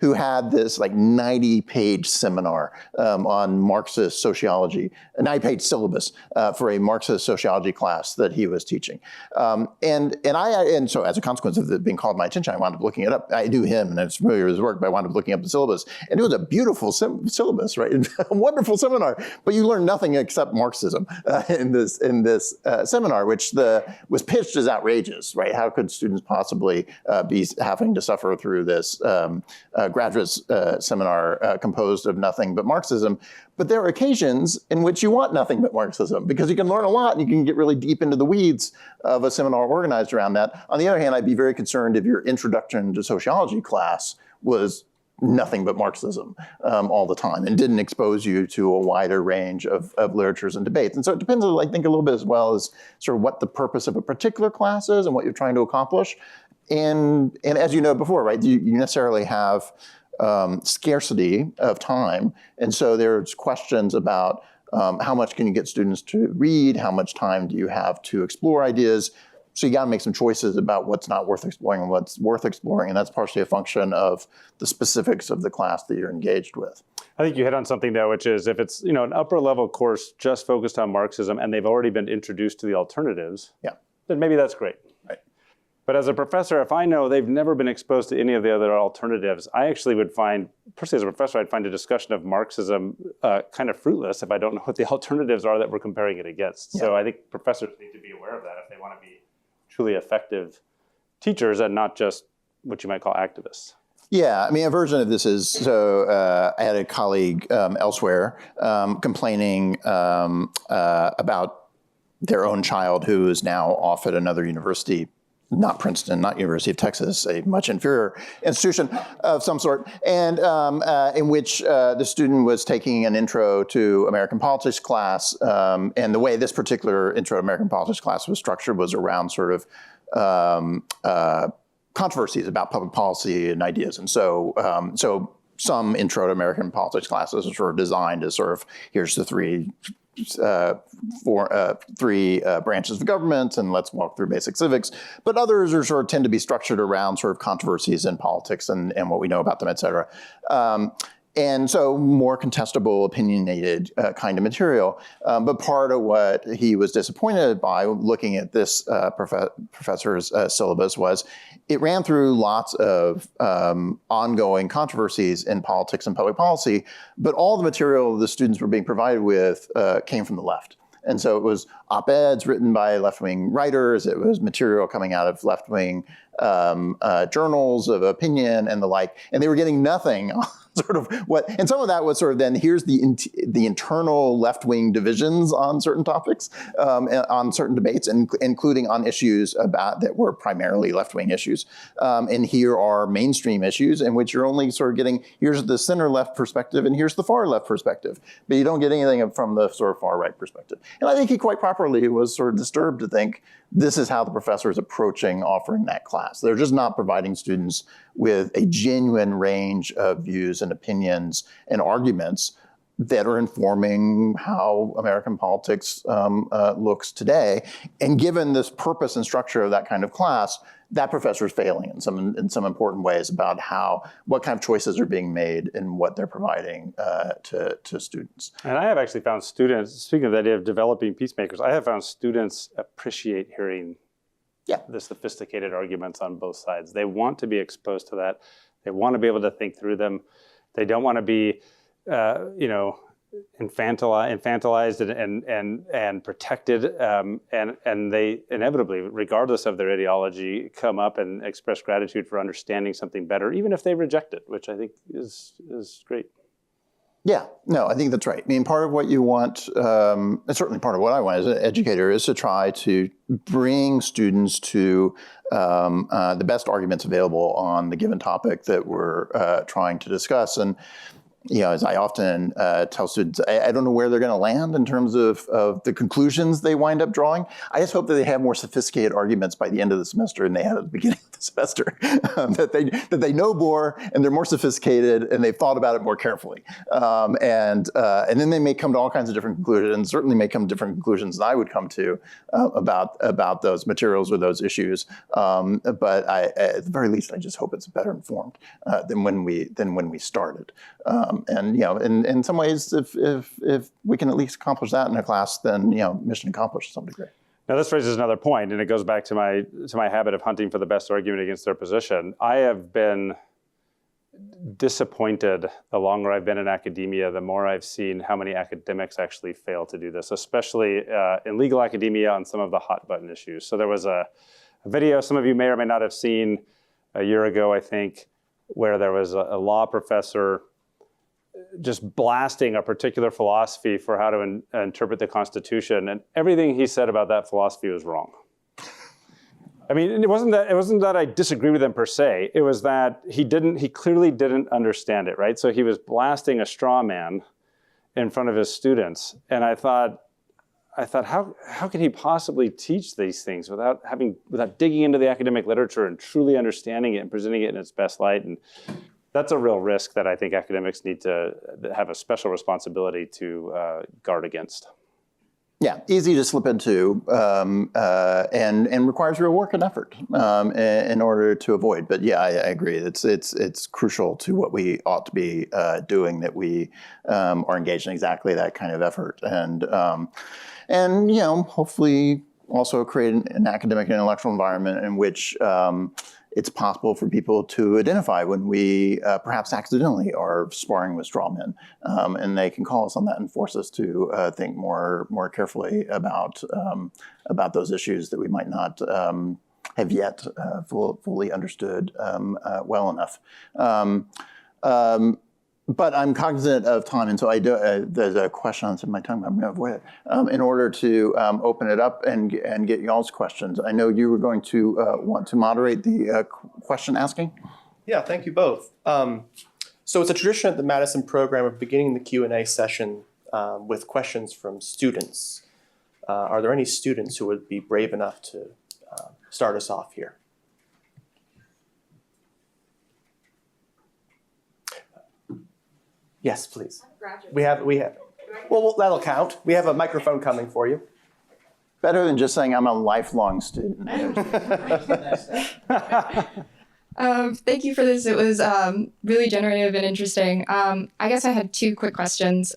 who had this like 90-page seminar on Marxist sociology, a 90-page syllabus for a Marxist sociology class that he was teaching. And so as a consequence of it being called my attention, I wound up looking it up. I knew him and I was familiar with his work, but I wound up looking up the syllabus. And it was a beautiful syllabus, right? A wonderful seminar, but you learn nothing except Marxism in this seminar, which was pitched as outrageous, right? How could students possibly be having to suffer through this graduate seminar composed of nothing but Marxism? But there are occasions in which you want nothing but Marxism because you can learn a lot and you can get really deep into the weeds of a seminar organized around that. On the other hand, I'd be very concerned if your introduction to sociology class was nothing but Marxism all the time and didn't expose you to a wider range of literatures and debates. And so it depends, I think, a little bit as well as sort of what the purpose of a particular class is and what you're trying to accomplish. And as you know before, right, you necessarily have scarcity of time. And so there's questions about how much can you get students to read? How much time do you have to explore ideas? So you got to make some choices about what's not worth exploring and what's worth exploring. And that's partially a function of the specifics of the class that you're engaged with. I think you hit on something there, which is if it's an upper level course just focused on Marxism and they've already been introduced to the alternatives, then maybe that's great. Right. But as a professor, if I know they've never been exposed to any of the other alternatives, I actually would find, personally as a professor, I'd find a discussion of Marxism kind of fruitless if I don't know what the alternatives are that we're comparing it against. Yeah. So I think professors need to be aware of that if they want to be truly effective teachers and not just what you might call activists. Yeah, I mean, a version of this is, so I had a colleague elsewhere complaining about their own child who is now off at another university, not Princeton, not University of Texas, a much inferior institution of some sort, and in which the student was taking an intro to American politics class, and the way this particular intro to American politics class was structured was around sort of controversies about public policy and ideas. And so some intro to American politics classes are sort of designed as sort of, here's the three branches of government, and let's walk through basic civics. But others are sort of tend to be structured around sort of controversies in politics and what we know about them, et cetera. And so more contestable, opinionated kind of material. But part of what he was disappointed by looking at this professor's syllabus was it ran through lots of ongoing controversies in politics and public policy, but all the material the students were being provided with came from the left. And so it was op-eds written by left-wing writers. It was material coming out of left-wing journals of opinion and the like, and they were getting nothing on sort of what, and some of that was sort of then here's the internal left-wing divisions on certain topics, on certain debates, including on issues about that were primarily left-wing issues. And here are mainstream issues in which you're only sort of getting, here's the center-left perspective and here's the far-left perspective, but you don't get anything from the sort of far-right perspective. And I think he quite properly was sort of disturbed to think this is how the professor is approaching offering that class. They're just not providing students with a genuine range of views and opinions and arguments that are informing how American politics looks today. And given this purpose and structure of that kind of class, that professor is failing in some important ways about what kind of choices are being made and what they're providing to students. And I have actually found students, speaking of the idea of developing peacemakers, I have found students appreciate hearing the sophisticated arguments on both sides. They want to be exposed to that. They want to be able to think through them. They don't want to be, infantilized and protected, and they inevitably, regardless of their ideology, come up and express gratitude for understanding something better, even if they reject it, which I think is great. Yeah, no, I think that's right. I mean, part of what you want, and certainly part of what I want as an educator, is to try to bring students to the best arguments available on the given topic that we're trying to discuss. And as I often tell students, I don't know where they're going to land in terms of the conclusions they wind up drawing. I just hope that they have more sophisticated arguments by the end of the semester than they had at the beginning of the semester. that they know more and they're more sophisticated and they've thought about it more carefully. And then they may come to all kinds of different conclusions, and certainly may come to different conclusions than I would come to about those materials or those issues. But at the very least, I just hope it's better informed than when we started. And in some ways, if we can at least accomplish that in a class, then mission accomplished to some degree. Now this raises another point, and it goes back to my habit of hunting for the best argument against their position. I have been disappointed the longer I've been in academia, the more I've seen how many academics actually fail to do this, especially in legal academia on some of the hot button issues. So there was a video some of you may or may not have seen a year ago, I think, where there was a law professor just blasting a particular philosophy for how to interpret the Constitution, and everything he said about that philosophy was wrong. I mean, it wasn't that I disagree with him per se. It was that he clearly didn't understand it, right? So he was blasting a straw man in front of his students, and I thought, how can he possibly teach these things without digging into the academic literature and truly understanding it and presenting it in its best light? And that's a real risk that I think academics need to have a special responsibility to guard against. Yeah, easy to slip into, and requires real work and effort in order to avoid. But yeah, I agree. It's crucial to what we ought to be doing, that we are engaged in exactly that kind of effort, and hopefully also create an academic and intellectual environment in which it's possible for people to identify when we perhaps accidentally are sparring with straw men, and they can call us on that and force us to think more carefully about those issues that we might not have yet fully understood well enough. But I'm cognizant of time, and so there's a question on the tip of my tongue, but I'm going to avoid it. In order to open it up and get y'all's questions, I know you were going to want to moderate the question asking. Yeah, thank you both. So it's a tradition at the Madison program of beginning the Q&A session with questions from students. Are there any students who would be brave enough to start us off here? Yes, please. We have. Well, that'll count. We have a microphone coming for you. Better than just saying I'm a lifelong student. Thank you for this. It was really generative and interesting. I guess I had two quick questions.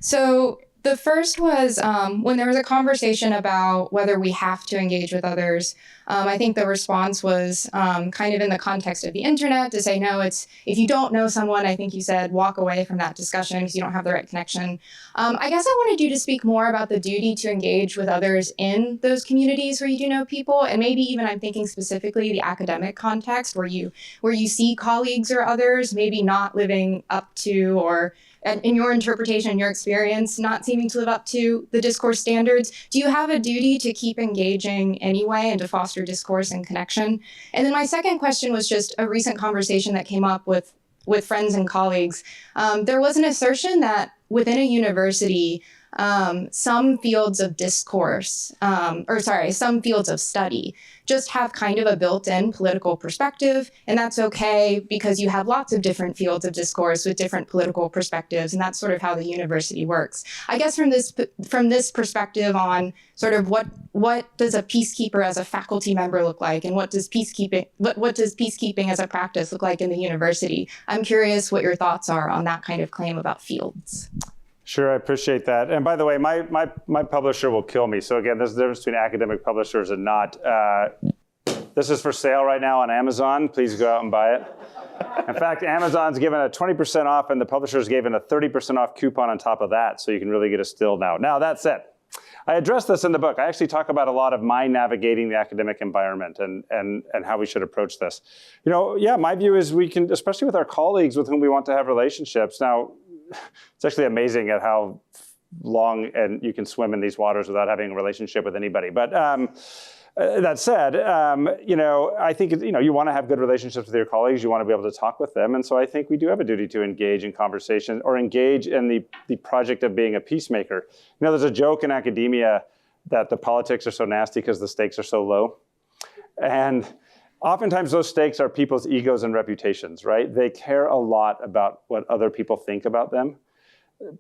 So The first was when there was a conversation about whether we have to engage with others. I think the response was kind of in the context of the internet to say, no, it's if you don't know someone, I think you said, walk away from that discussion because you don't have the right connection. I guess I wanted you to speak more about the duty to engage with others in those communities where you do know people, and maybe even I'm thinking specifically the academic context where you see colleagues or others maybe not living up to, or in your interpretation, your experience, not seeming to live up to the discourse standards. Do you have a duty to keep engaging anyway and to foster discourse and connection? And then my second question was just a recent conversation that came up with friends and colleagues. There was an assertion that within a university, some fields of discourse, some fields of study just have kind of a built-in political perspective, and that's okay because you have lots of different fields of discourse with different political perspectives, and that's sort of how the university works. I guess from this perspective on sort of what does a peacekeeper as a faculty member look like, and what does peacekeeping as a practice look like in the university? I'm curious what your thoughts are on that kind of claim about fields. Sure, I appreciate that. And by the way, my publisher will kill me. So again, there's the difference between academic publishers and not. This is for sale right now on Amazon. Please go out and buy it. In fact, Amazon's given a 20% off, and the publisher's given a 30% off coupon on top of that, so you can really get a steal now. Now, that said, I address this in the book. I actually talk about a lot of my navigating the academic environment and how we should approach this. You know, yeah, my view is we can, especially with our colleagues with whom we want to have relationships. Now, it's actually amazing at how long and you can swim in these waters without having a relationship with anybody. But that said, I think you want to have good relationships with your colleagues. You want to be able to talk with them. And so I think we do have a duty to engage in conversation or engage in the project of being a peacemaker. You know, there's a joke in academia that the politics are so nasty because the stakes are so low. And oftentimes those stakes are people's egos and reputations, right? They care a lot about what other people think about them.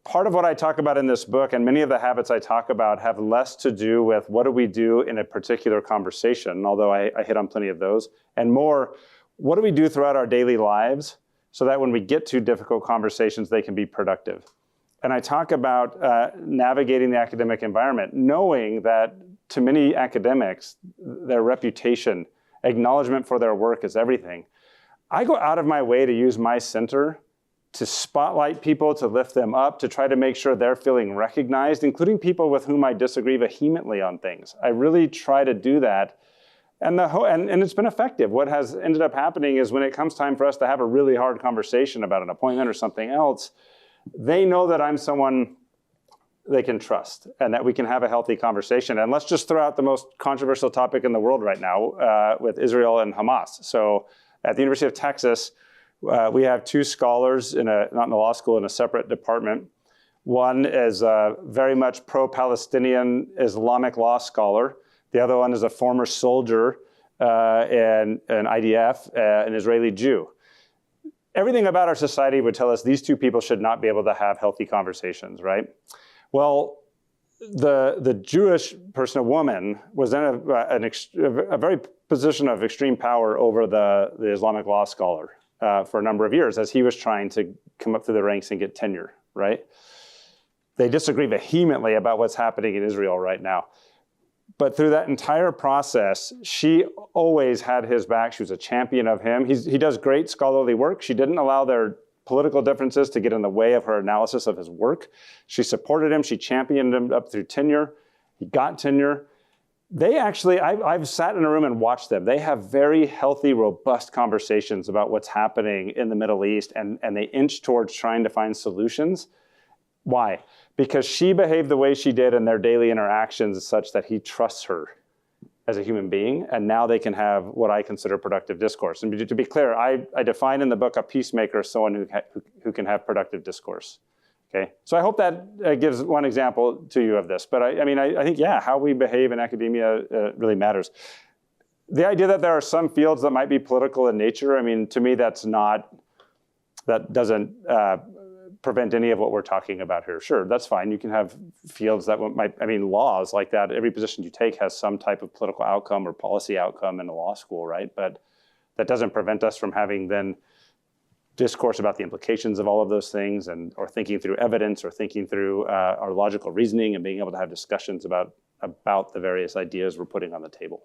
Part of what I talk about in this book, and many of the habits I talk about, have less to do with what do we do in a particular conversation, although I hit on plenty of those, and more, what do we do throughout our daily lives so that when we get to difficult conversations, they can be productive. And I talk about navigating the academic environment, knowing that to many academics, their reputation, acknowledgement for their work is everything. I go out of my way to use my center to spotlight people, to lift them up, to try to make sure they're feeling recognized, including people with whom I disagree vehemently on things. I really try to do that. And it's been effective. What has ended up happening is when it comes time for us to have a really hard conversation about an appointment or something else, they know that I'm someone they can trust and that we can have a healthy conversation. And let's just throw out the most controversial topic in the world right now with Israel and Hamas. So at the University of Texas, we have two scholars, not in the law school, in a separate department. One is a very much pro-Palestinian Islamic law scholar. The other one is a former soldier in an IDF, an Israeli Jew. Everything about our society would tell us these two people should not be able to have healthy conversations, right? Well, the Jewish person, a woman, was in a very position of extreme power over the Islamic law scholar for a number of years as he was trying to come up through the ranks and get tenure, right? They disagree vehemently about what's happening in Israel right now. But through that entire process, she always had his back. She was a champion of him. He does great scholarly work. She didn't allow their political differences to get in the way of her analysis of his work. She supported him. She championed him up through tenure. He got tenure. They actually, I've sat in a room and watched them. They have very healthy, robust conversations about what's happening in the Middle East, and they inch towards trying to find solutions. Why? Because she behaved the way she did in their daily interactions such that he trusts her as a human being, and now they can have what I consider productive discourse. And to be clear, I define in the book a peacemaker as someone who can have productive discourse. Okay, so I hope that gives one example to you of this. But I think, yeah, how we behave in academia really matters. The idea that there are some fields that might be political in nature, I mean, to me, that doesn't prevent any of what we're talking about here. Sure, that's fine. You can have fields that laws like that. Every position you take has some type of political outcome or policy outcome in a law school, right? But that doesn't prevent us from having then discourse about the implications of all of those things, or thinking through evidence, or thinking through our logical reasoning, and being able to have discussions about the various ideas we're putting on the table.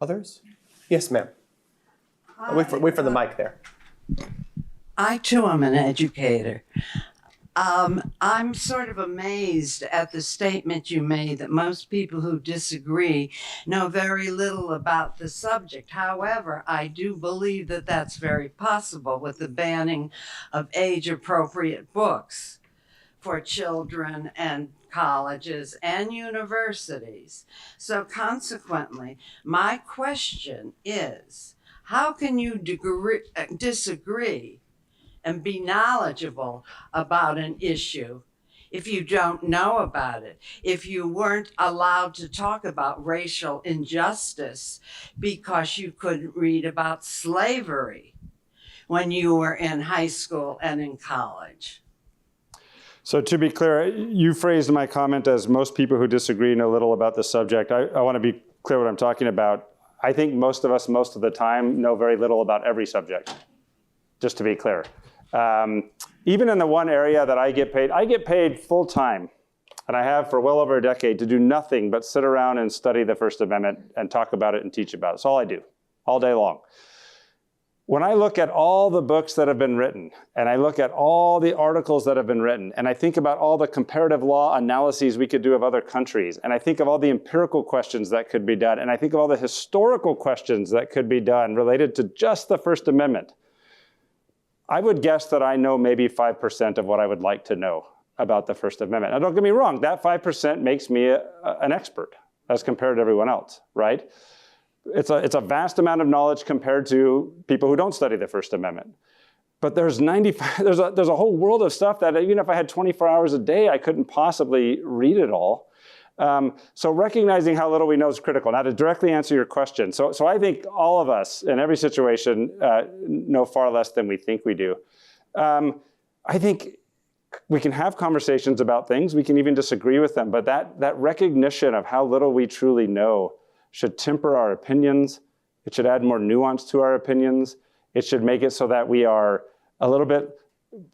Others? Yes, ma'am. Wait for the mic there. I too am an educator. I'm sort of amazed at the statement you made that most people who disagree know very little about the subject. However, I do believe that that's very possible with the banning of age-appropriate books for children and colleges and universities. So consequently, my question is, how can you disagree and be knowledgeable about an issue if you don't know about it? If you weren't allowed to talk about racial injustice because you couldn't read about slavery when you were in high school and in college? So to be clear, you phrased my comment as most people who disagree know little about the subject. I want to be clear what I'm talking about. I think most of us, most of the time, know very little about every subject, just to be clear. Even in the one area that I get paid full time, and I have for well over a decade, to do nothing but sit around and study the First Amendment and talk about it and teach about it. That's all I do, all day long. When I look at all the books that have been written, and I look at all the articles that have been written, and I think about all the comparative law analyses we could do of other countries, and I think of all the empirical questions that could be done, and I think of all the historical questions that could be done related to just the First Amendment, I would guess that I know maybe 5% of what I would like to know about the First Amendment. Now, don't get me wrong, that 5% makes me an expert as compared to everyone else, right? It's a vast amount of knowledge compared to people who don't study the First Amendment. But there's a whole world of stuff that even if I had 24 hours a day, I couldn't possibly read it all. So recognizing how little we know is critical. Now, to directly answer your question, so I think all of us in every situation know far less than we think we do. I think we can have conversations about things. We can even disagree with them. But that recognition of how little we truly know should temper our opinions. It should add more nuance to our opinions. It should make it so that we are a little bit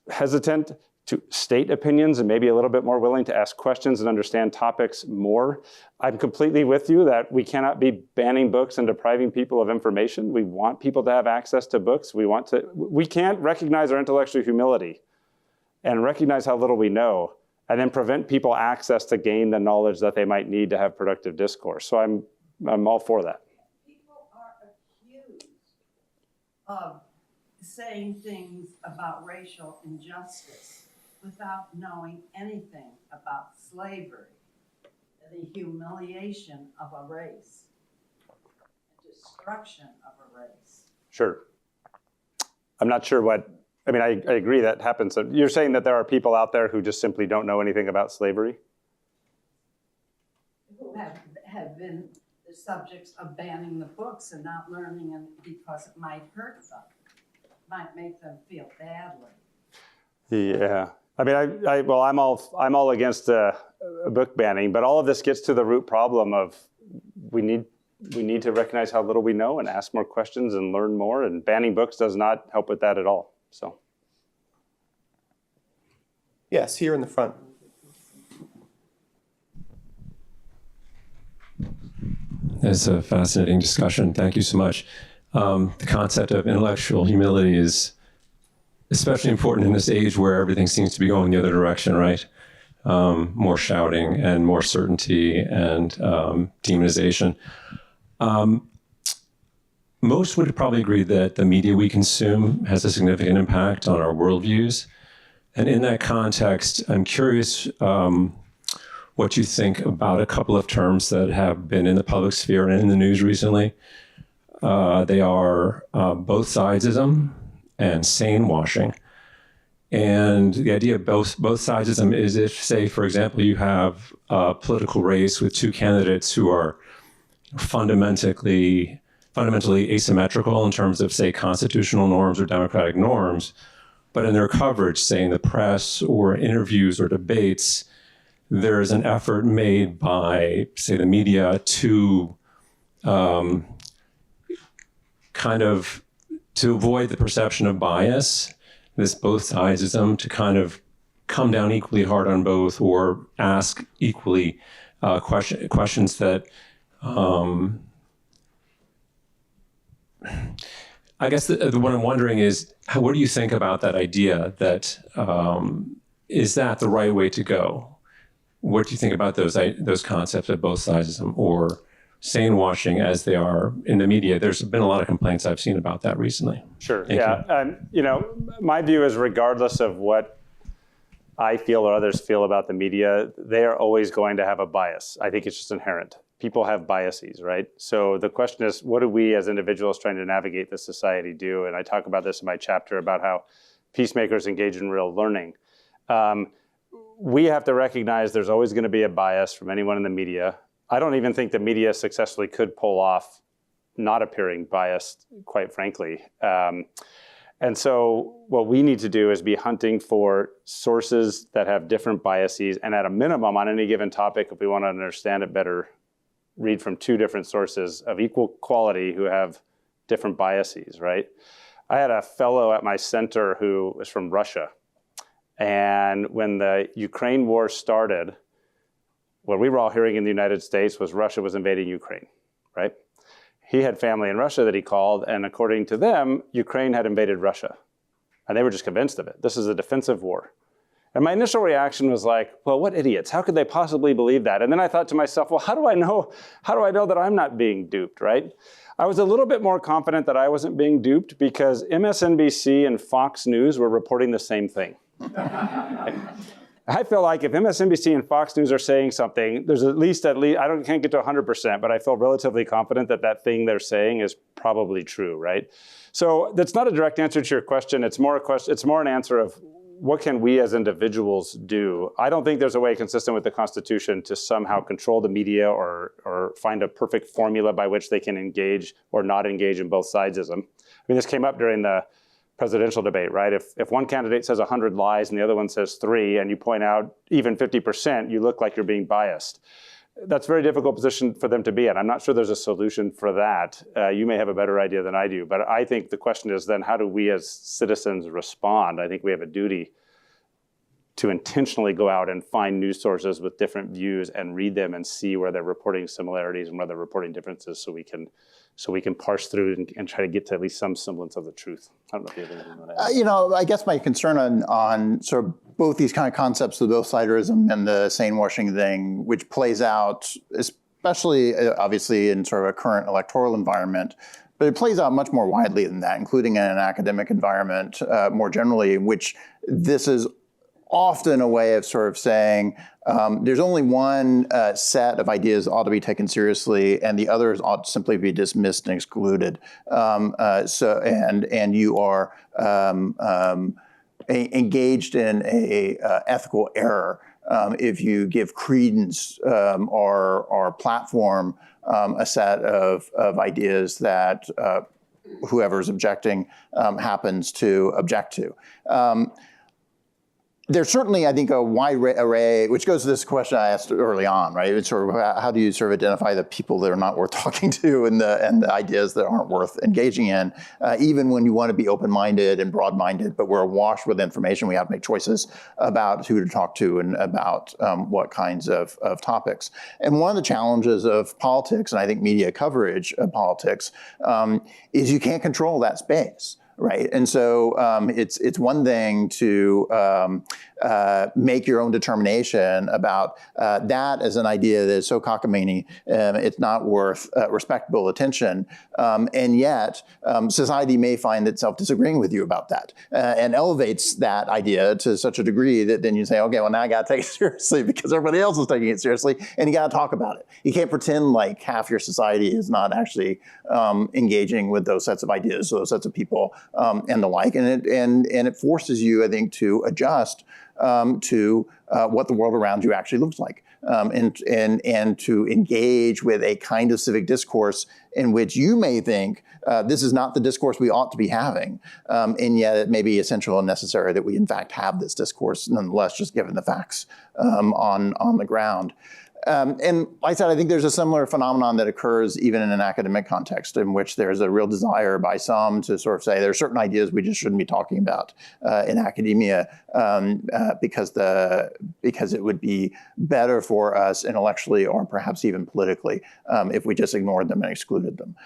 hesitant to state opinions and maybe a little bit more willing to ask questions and understand topics more. I'm completely with you that we cannot be banning books and depriving people of information. We want people to have access to books. We can't recognize our intellectual humility and recognize how little we know and then prevent people access to gain the knowledge that they might need to have productive discourse. So I'm all for that. People are accused of saying things about racial injustice without knowing anything about slavery, the humiliation of a race, the destruction of a race. Sure. I'm not sure I agree that happens. You're saying that there are people out there who just simply don't know anything about slavery? Who have been the subjects of banning the books and not learning because it might hurt them, might make them feel badly. Yeah. I mean, I'm all against a book banning, but all of this gets to the root problem of we need to recognize how little we know and ask more questions and learn more, and banning books does not help with that at all. So. Yes, here in the front. It's a fascinating discussion. Thank you so much. The concept of intellectual humility is especially important in this age where everything seems to be going the other direction, right? More shouting and more certainty and demonization. Most would probably agree that the media we consume has a significant impact on our worldviews. And in that context, I'm curious what you think about a couple of terms that have been in the public sphere and in the news recently. They are both sidesism and sane washing. And the idea of both sidesism is if, say, for example, you have a political race with two candidates who are fundamentally asymmetrical in terms of, say, constitutional norms or democratic norms, but in their coverage, say in the press or interviews or debates, there is an effort made by, say, the media to kind of to avoid the perception of bias, this both sidesism, to kind of come down equally hard on both or ask equally questions that I guess what I'm wondering is, what do you think about that idea that is that the right way to go? What do you think about those concepts of both sidesism or sane washing as they are in the media? There's been a lot of complaints I've seen about that recently. Sure. Thank you know, my view is regardless of what I feel or others feel about the media, they are always going to have a bias. I think it's just inherent. People have biases, right? So the question is, what do we as individuals trying to navigate this society do? And I talk about this in my chapter about how peacemakers engage in real learning. We have to recognize there's always going to be a bias from anyone in the media. I don't even think the media successfully could pull off not appearing biased, quite frankly. And so what we need to do is be hunting for sources that have different biases, and at a minimum on any given topic, if we want to understand it better, read from two different sources of equal quality who have different biases, right? I had a fellow at my center who was from Russia. And when the Ukraine war started, what we were all hearing in the United States was Russia was invading Ukraine, right? He had family in Russia that he called, and according to them, Ukraine had invaded Russia. And they were just convinced of it. This is a defensive war. And my initial reaction was like, well, what idiots? How could they possibly believe that? And then I thought to myself, well, how do I know that I'm not being duped, right? I was a little bit more confident that I wasn't being duped because MSNBC and Fox News were reporting the same thing. I feel like if MSNBC and Fox News are saying something, there's at least can't get to 100%, but I feel relatively confident that that thing they're saying is probably true, right? So that's not a direct answer to your question. It's more an answer of what can we as individuals do? I don't think there's a way consistent with the Constitution to somehow control the media or find a perfect formula by which they can engage or not engage in both sidesism. I mean, this came up during the presidential debate, right? If one candidate says 100 lies and the other one says 3, and you point out even 50%, you look like you're being biased. That's a very difficult position for them to be in. I'm not sure there's a solution for that. You may have a better idea than I do, but I think the question is then how do we as citizens respond? I think we have a duty to intentionally go out and find news sources with different views and read them and see where they're reporting similarities and where they're reporting differences so we can parse through and try to get to at least some semblance of the truth. I don't know if you have anything on that. You know, I guess my concern on sort of both these kind of concepts, the both-siderism and the sane washing thing, which plays out, especially obviously in sort of a current electoral environment, but it plays out much more widely than that, including in an academic environment more generally, in which this is often a way of sort of saying there's only one set of ideas that ought to be taken seriously, and the others ought to simply be dismissed and excluded. And you are engaged in a ethical error if you give credence or platform a set of ideas that whoever's objecting happens to object to. There's certainly, I think, a wide array, which goes to this question I asked early on, right? It's sort of how do you sort of identify the people that are not worth talking to and the ideas that aren't worth engaging in, even when you want to be open-minded and broad-minded, but we're awash with information. We have to make choices about who to talk to and about what kinds of topics. And one of the challenges of politics, and I think media coverage of politics, is you can't control that space. Right, and so it's one thing to make your own determination about that as an idea that is so cockamamie, it's not worth respectable attention, and yet society may find itself disagreeing with you about that and elevates that idea to such a degree that then you say, okay, well now I got to take it seriously because everybody else is taking it seriously, and you got to talk about it. You can't pretend like half your society is not actually engaging with those sets of ideas, those sets of people. And the like, and it forces you, I think, to adjust to what the world around you actually looks like, and to engage with a kind of civic discourse in which you may think this is not the discourse we ought to be having, and yet it may be essential and necessary that we in fact have this discourse nonetheless, just given the facts on the ground. And like I said, I think there's a similar phenomenon that occurs even in an academic context in which there's a real desire by some to sort of say there are certain ideas we just shouldn't be talking about in academia because it would be better for us intellectually or perhaps even politically if we just ignored them and excluded them.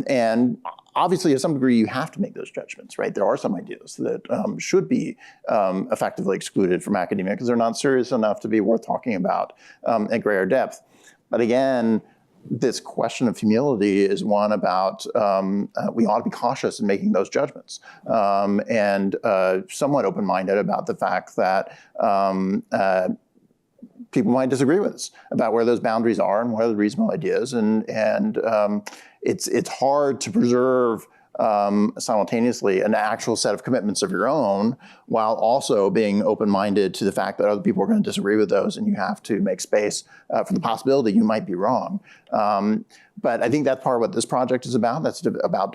And obviously, to some degree, you have to make those judgments, right? There are some ideas that should be effectively excluded from academia because they're not serious enough to be worth talking about at greater depth. But again, this question of humility is one about we ought to be cautious in making those judgments and somewhat open-minded about the fact that people might disagree with us about where those boundaries are and what are the reasonable ideas. And it's hard to preserve simultaneously an actual set of commitments of your own while also being open-minded to the fact that other people are going to disagree with those, and you have to make space for the possibility you might be wrong. But I think that's part of what this project is about. That's about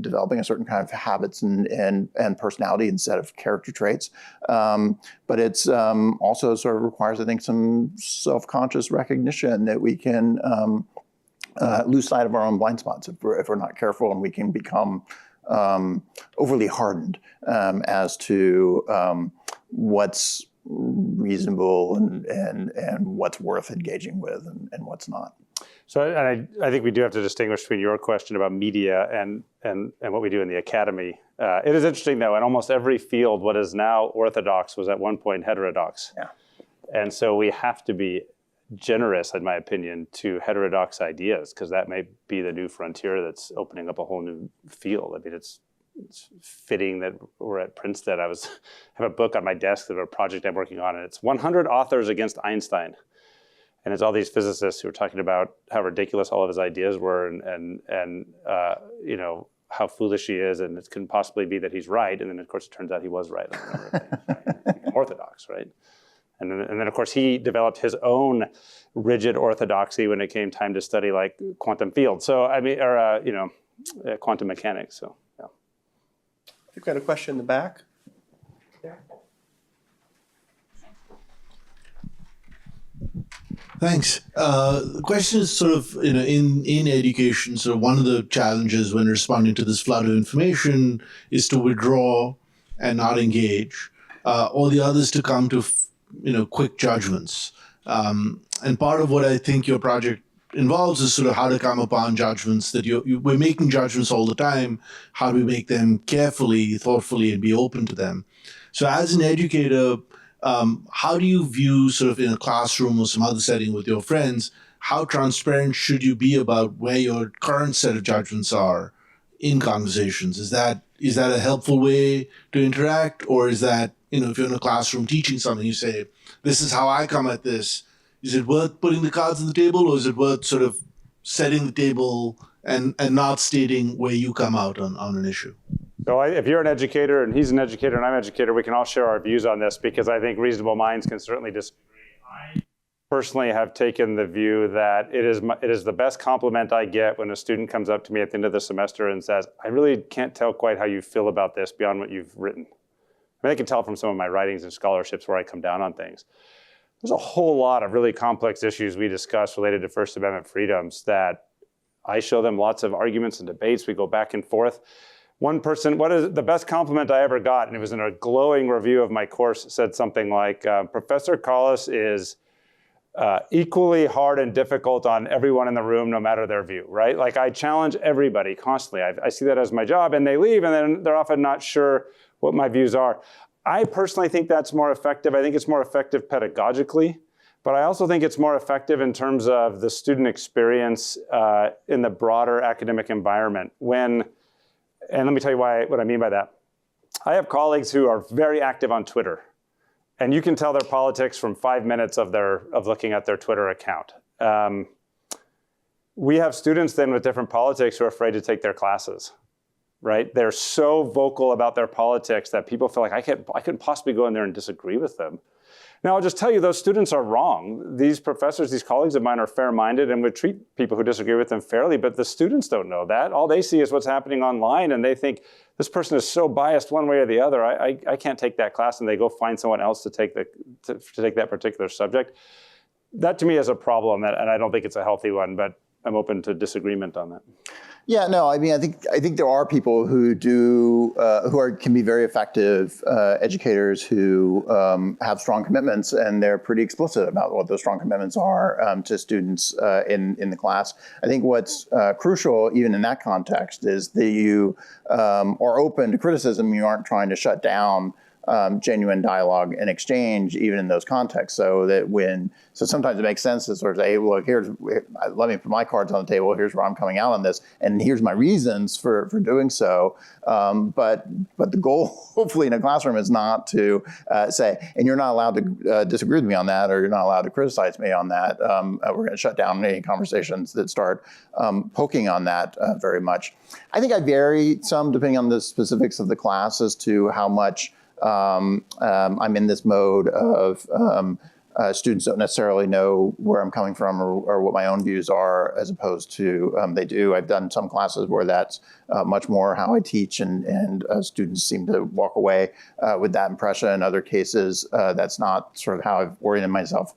developing a certain kind of habits and personality and set of character traits. But it's also sort of requires, I think, some self-conscious recognition that we can lose sight of our own blind spots if we're not careful, and we can become overly hardened as to what's reasonable and what's worth engaging with and what's not. So I think we do have to distinguish between your question about media and what we do in the academy. It is interesting, though, in almost every field, what is now orthodox was at one point heterodox. Yeah. And so we have to be generous, in my opinion, to heterodox ideas, because that may be the new frontier that's opening up a whole new field. I mean, it's fitting that we're at Princeton. I have a book on my desk of a project I'm working on, and it's 100 authors against Einstein. And it's all these physicists who are talking about how ridiculous all of his ideas were and you know, how foolish he is, and it can possibly be that he's right. And then, of course, it turns out he was right on a number of things. Right? Orthodox, right? And then, of course, he developed his own rigid orthodoxy when it came time to study, like, quantum fields. So, I mean, or, you know, quantum mechanics. So, yeah. I think we had a question in the back. Thanks. The question is sort of, you know, in education, so one of the challenges when responding to this flood of information is to withdraw and not engage, or the others to come to, you know, quick judgments. And part of what I think your project involves is sort of how to come upon judgments that we're making judgments all the time. How do we make them carefully, thoughtfully, and be open to them? So as an educator, how do you view sort of in a classroom or some other setting with your friends, how transparent should you be about where your current set of judgments are in conversations? Is that a helpful way to interact? Or is that, you know, if you're in a classroom teaching something, you say, this is how I come at this. Is it worth putting the cards on the table, or is it worth sort of setting the table and not stating where you come out on an issue? So if you're an educator and he's an educator and I'm an educator, we can all share our views on this, because I think reasonable minds can certainly disagree. I personally have taken the view that it is the best compliment I get when a student comes up to me at the end of the semester and says, I really can't tell quite how you feel about this beyond what you've written. I mean, I can tell from some of my writings and scholarships where I come down on things. There's a whole lot of really complex issues we discuss related to First Amendment freedoms that I show them lots of arguments and debates. We go back and forth. One person, what is the best compliment I ever got, and it was in a glowing review of my course, said something like, Professor Collis is equally hard and difficult on everyone in the room, no matter their view, right? Like, I challenge everybody constantly. I see that as my job, and they leave, and then they're often not sure what my views are. I personally think that's more effective. I think it's more effective pedagogically, but I also think it's more effective in terms of the student experience in the broader academic environment. And let me tell you what I mean by that. I have colleagues who are very active on Twitter, and you can tell their politics from 5 minutes of looking at their Twitter account. We have students then with different politics who are afraid to take their classes, right? They're so vocal about their politics that people feel like I couldn't possibly go in there and disagree with them. Now, I'll just tell you, those students are wrong. These professors, these colleagues of mine are fair-minded and would treat people who disagree with them fairly, but the students don't know that. All they see is what's happening online, and they think, this person is so biased one way or the other, I can't take that class, and they go find someone else to take that particular subject. that to me is a problem, and I don't think it's a healthy one, but I'm open to disagreement on that. Yeah, no, I mean, I think there are people who can be very effective educators who have strong commitments, and they're pretty explicit about what those strong commitments are to students in the class. I think what's crucial, even in that context, is that you are open to criticism. You aren't trying to shut down genuine dialogue and exchange, even in those contexts. So sometimes it makes sense to sort of say, hey, look, let me put my cards on the table. Here's where I'm coming out on this, and here's my reasons for doing so. But the goal, hopefully, in a classroom is not to say, and you're not allowed to disagree with me on that, or you're not allowed to criticize me on that. We're going to shut down any conversations that start poking on that very much. I think I vary some depending on the specifics of the class as to how much I'm in this mode of students don't necessarily know where I'm coming from or what my own views are, as opposed to they do. I've done some classes where that's much more how I teach, and students seem to walk away with that impression. In other cases, that's not sort of how I've oriented myself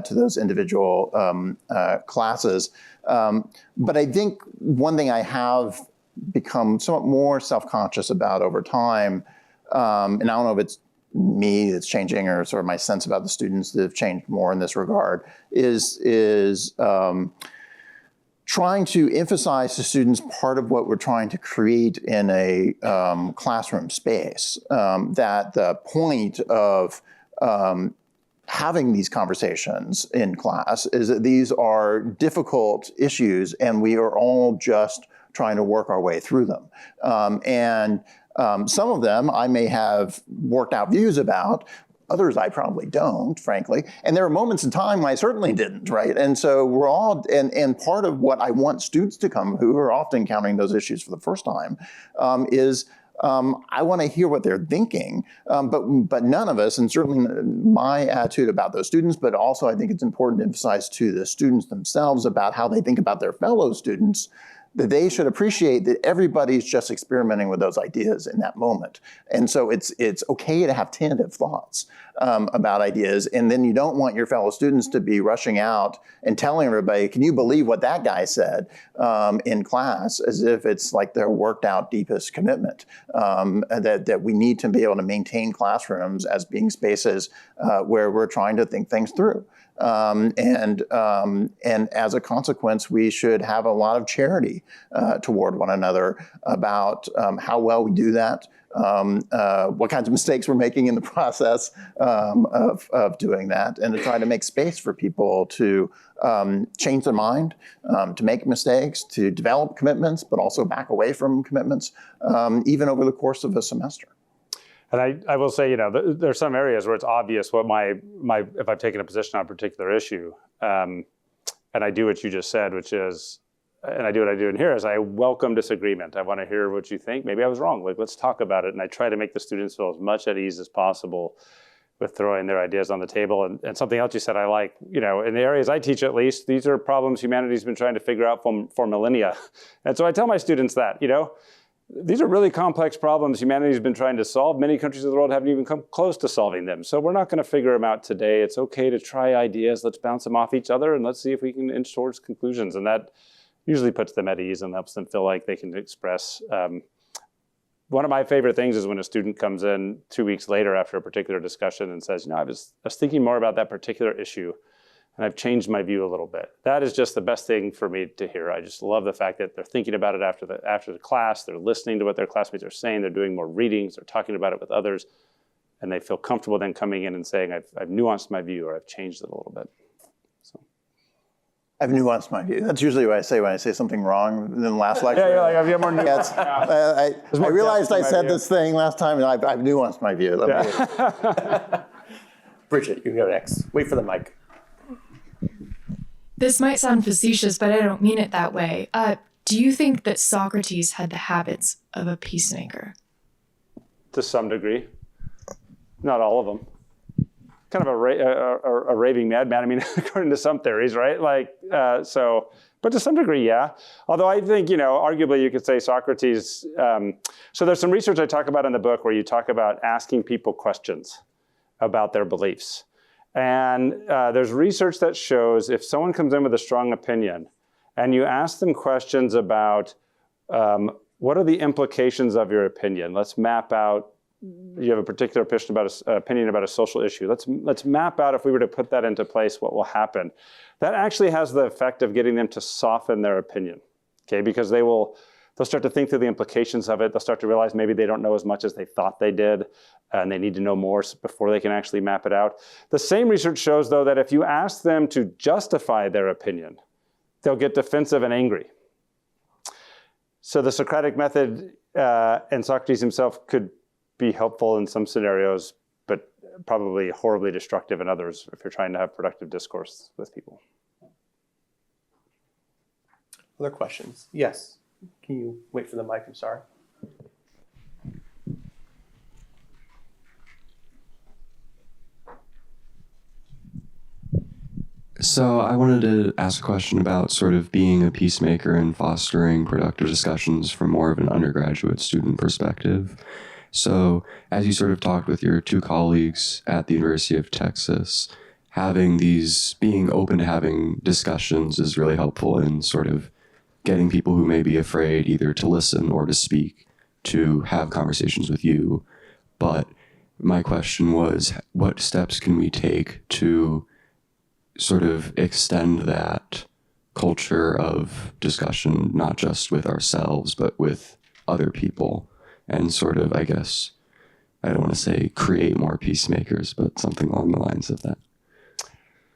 to those individual classes. But I think one thing I have become somewhat more self-conscious about over time, and I don't know if it's me that's changing or sort of my sense about the students that have changed more in this regard, is trying to emphasize to students part of what we're trying to create in a classroom space. That the point of having these conversations in class is that these are difficult issues, and we are all just trying to work our way through them. Some of them I may have worked out views about, others I probably don't, frankly. And there are moments in time I certainly didn't, right? And so we're all, and part of what I want students to come, who are often encountering those issues for the first time, is I want to hear what they're thinking, but none of us, and certainly my attitude about those students, but also I think it's important to emphasize to the students themselves about how they think about their fellow students, that they should appreciate that everybody's just experimenting with those ideas in that moment. And so it's okay to have tentative thoughts about ideas, and then you don't want your fellow students to be rushing out and telling everybody, can you believe what that guy said in class, as if it's like their worked out deepest commitment. That we need to be able to maintain classrooms as being spaces where we're trying to think things through. And as a consequence, we should have a lot of charity toward one another about how well we do that, what kinds of mistakes we're making in the process of doing that, and to try to make space for people to change their mind, to make mistakes, to develop commitments, but also back away from commitments, even over the course of a semester. And I will say, there's some areas where it's obvious what if I've taken a position on a particular issue, and I do what you just said, which is, and I do what I do in here, is I welcome disagreement. I want to hear what you think. Maybe I was wrong. Let's talk about it. And I try to make the students feel as much at ease as possible with throwing their ideas on the table. And something else you said I like, in the areas I teach at least, these are problems humanity's been trying to figure out for millennia. And so I tell my students that, these are really complex problems humanity's been trying to solve. Many countries of the world haven't even come close to solving them. So we're not going to figure them out today. It's okay to try ideas. Let's bounce them off each other, and let's see if we can inch towards conclusions. And that usually puts them at ease and helps them feel like they can express. One of my favorite things is when a student comes in 2 weeks later after a particular discussion and says, I was thinking more about that particular issue, and I've changed my view a little bit. That is just the best thing for me to hear. I just love the fact that they're thinking about it after the class, they're listening to what their classmates are saying, they're doing more readings, they're talking about it with others, and they feel comfortable then coming in and saying, I've nuanced my view, or I've changed it a little bit. So. I've nuanced my view. That's usually what I say when I say something wrong in the last lecture. Yeah, you're like, have you more nuance? I realized I said this thing last time, and I've nuanced my view. Bridget, you can go next. Wait for the mic. This might sound facetious, but I don't mean it that way. Do you think that Socrates had the habits of a peacemaker? To some degree. Not all of them. Kind of a raving madman, I mean, according to some theories, right? But to some degree, yeah. Although I think, arguably you could say Socrates, so there's some research I talk about in the book where you talk about asking people questions about their beliefs. And there's research that shows if someone comes in with a strong opinion and you ask them questions about what are the implications of your opinion? Let's map out, you have a particular opinion about a social issue. Let's map out, if we were to put that into place, what will happen. That actually has the effect of getting them to soften their opinion, okay? Because they'll start to think through the implications of it. They'll start to realize maybe they don't know as much as they thought they did, and they need to know more before they can actually map it out. The same research shows, though, that if you ask them to justify their opinion, they'll get defensive and angry. So the Socratic method and Socrates himself could be helpful in some scenarios, but probably horribly destructive in others if you're trying to have productive discourse with people. Other questions? Yes. Can you wait for the mic? I'm sorry. So I wanted to ask a question about sort of being a peacemaker and fostering productive discussions from more of an undergraduate student perspective. So as you sort of talked with your two colleagues at the University of Texas, being open to having discussions is really helpful in sort of getting people who may be afraid either to listen or to speak to have conversations with you. But my question was, what steps can we take to sort of extend that culture of discussion, not just with ourselves, but with other people, and sort of, I guess, I don't want to say create more peacemakers, but something along the lines of that.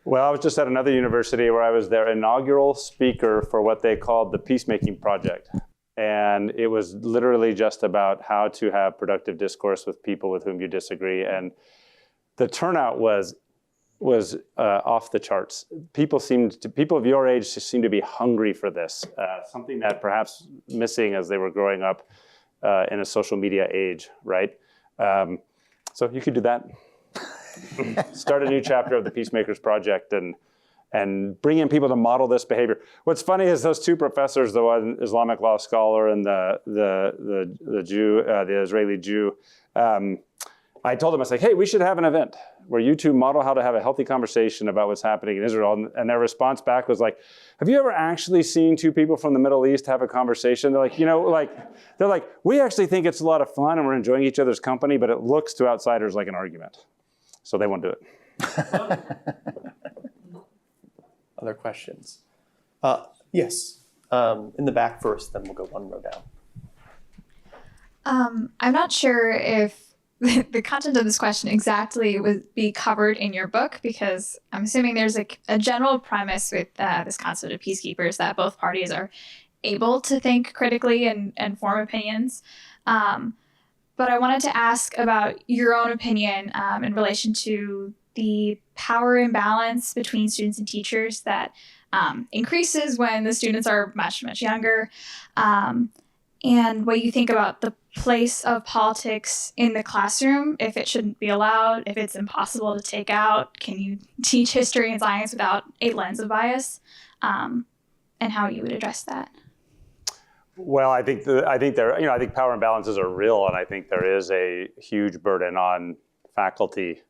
Well, I was just at another university where I was their inaugural speaker for what they called the Peacemaking Project. And it was literally just about how to have productive discourse with people with whom you disagree. And the turnout was off the charts. People of your age seemed to be hungry for this, something that perhaps missing as they were growing up in a social media age, right? So you could do that. Start a new chapter of the Peacemakers Project and bring in people to model this behavior. What's funny is those two professors, the one Islamic law scholar and the Jew, the Israeli Jew, I told them, I was like, hey, we should have an event where you two model how to have a healthy conversation about what's happening in Israel. And their response back was like, have you ever actually seen two people from the Middle East have a conversation? They're like, we actually think it's a lot of fun and we're enjoying each other's company, but it looks to outsiders like an argument. So they won't do it. Other questions? Yes. In the back first, then we'll go one row down. I'm not sure if the content of this question exactly would be covered in your book, because I'm assuming there's a general premise with this concept of peacekeepers that both parties are able to think critically and form opinions. But I wanted to ask about your own opinion in relation to the power imbalance between students and teachers that increases when the students are much, much younger, and what you think about the place of politics in the classroom, if it shouldn't be allowed, if it's impossible to take out. Can you teach history and science without a lens of bias, and how you would address that? Well, I think power imbalances are real, and I think there is a huge burden on faculty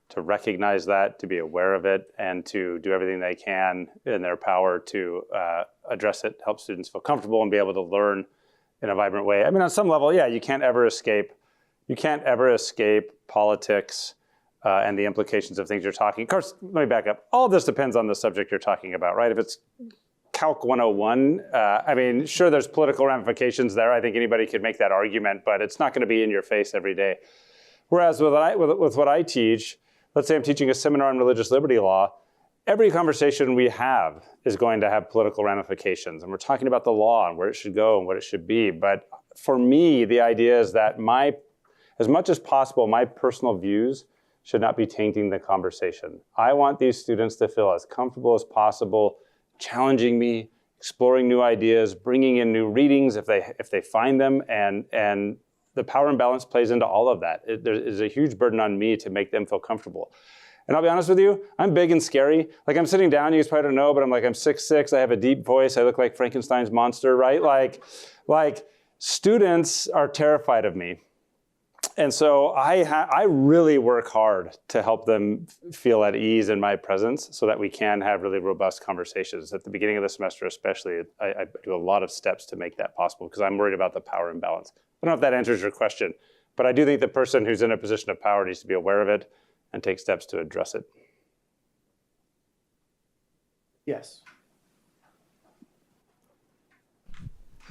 to recognize that, to be aware of it, and to do everything they can in their power to address it, help students feel comfortable and be able to learn in a vibrant way. I mean, on some level, yeah, you can't ever escape politics and the implications of things you're talking. Of course, let me back up. All of this depends on the subject you're talking about, right? If it's Calc 101, I mean, sure, there's political ramifications there. I think anybody could make that argument, but it's not going to be in your face every day. Whereas with what I teach, let's say I'm teaching a seminar on religious liberty law, every conversation we have is going to have political ramifications. And we're talking about the law and where it should go and what it should be. But for me, the idea is that as much as possible, my personal views should not be tainting the conversation. I want these students to feel as comfortable as possible, challenging me, exploring new ideas, bringing in new readings if they find them, and the power imbalance plays into all of that. There is a huge burden on me to make them feel comfortable. And I'll be honest with you, I'm big and scary. Like, I'm sitting down, you guys probably don't know, but I'm 6'6", I have a deep voice, I look like Frankenstein's monster, right? Like students are terrified of me. And so I really work hard to help them feel at ease in my presence so that we can have really robust conversations. At the beginning of the semester especially, I do a lot of steps to make that possible because I'm worried about the power imbalance. I don't know if that answers your question, but I do think the person who's in a position of power needs to be aware of it and take steps to address it. Yes.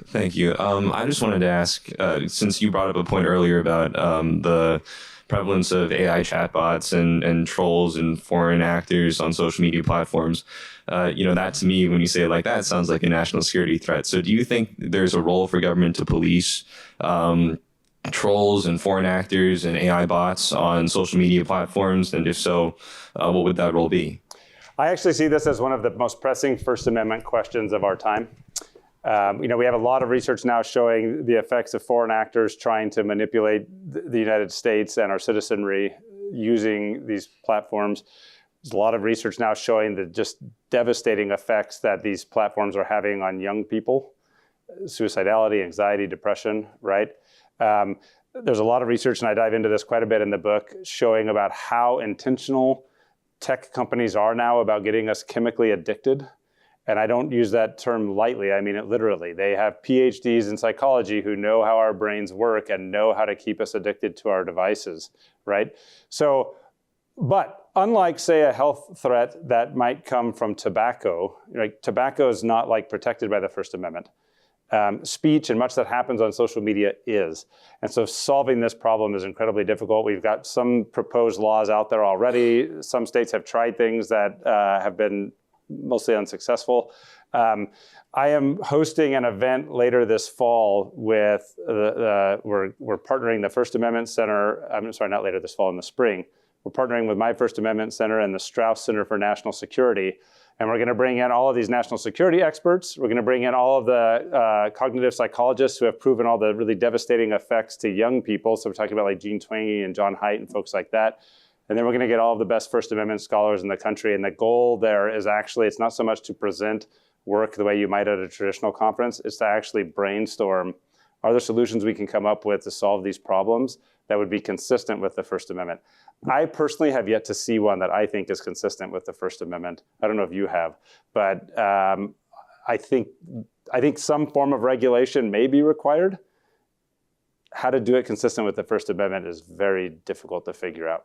Thank you. I just wanted to ask, since you brought up a point earlier about the prevalence of AI chatbots and trolls and foreign actors on social media platforms, that to me, when you say it like that, sounds like a national security threat. So do you think there's a role for government to police trolls and foreign actors and AI bots on social media platforms? And if so, what would that role be? I actually see this as one of the most pressing First Amendment questions of our time. We have a lot of research now showing the effects of foreign actors trying to manipulate the United States and our citizenry using these platforms. There's a lot of research now showing the just devastating effects that these platforms are having on young people, suicidality, anxiety, depression, right? There's a lot of research, and I dive into this quite a bit in the book, showing about how intentional tech companies are now about getting us chemically addicted. And I don't use that term lightly, I mean it literally. They have PhDs in psychology who know how our brains work and know how to keep us addicted to our devices, right? So, but unlike, say, a health threat that might come from tobacco, like tobacco is not protected by the First Amendment. Speech and much that happens on social media is. And so solving this problem is incredibly difficult. We've got some proposed laws out there already. Some states have tried things that have been mostly unsuccessful. I am hosting an event later this fall with, we're partnering the First Amendment Center, I'm sorry, not later this fall, in the spring. We're partnering with my First Amendment Center and the Strauss Center for National Security. And we're gonna bring in all of these national security experts. We're gonna bring in all of the cognitive psychologists who have proven all the really devastating effects to young people. So we're talking about like Jean Twenge and John Haidt and folks like that. And then we're going to get all of the best First Amendment scholars in the country. And the goal there is actually, it's not so much to present work the way you might at a traditional conference, it's to actually brainstorm, are there solutions we can come up with to solve these problems that would be consistent with the First Amendment? I personally have yet to see one that I think is consistent with the First Amendment. I don't know if you have, but I think some form of regulation may be required. How to do it consistent with the First Amendment is very difficult to figure out.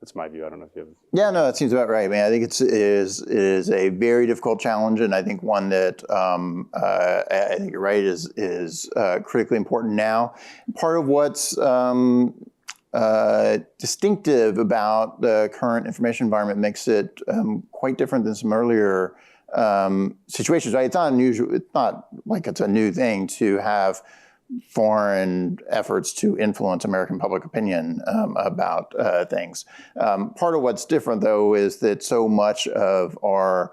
That's my view. I don't know if you have. Yeah, no, that seems about right. I mean, I think it is a very difficult challenge, and I think one that I think you're right is critically important now. Part of what's distinctive about the current information environment makes it quite different than some earlier situations. Right? It's not unusual. It's not like it's a new thing to have foreign efforts to influence American public opinion about things. Part of what's different, though, is that so much of our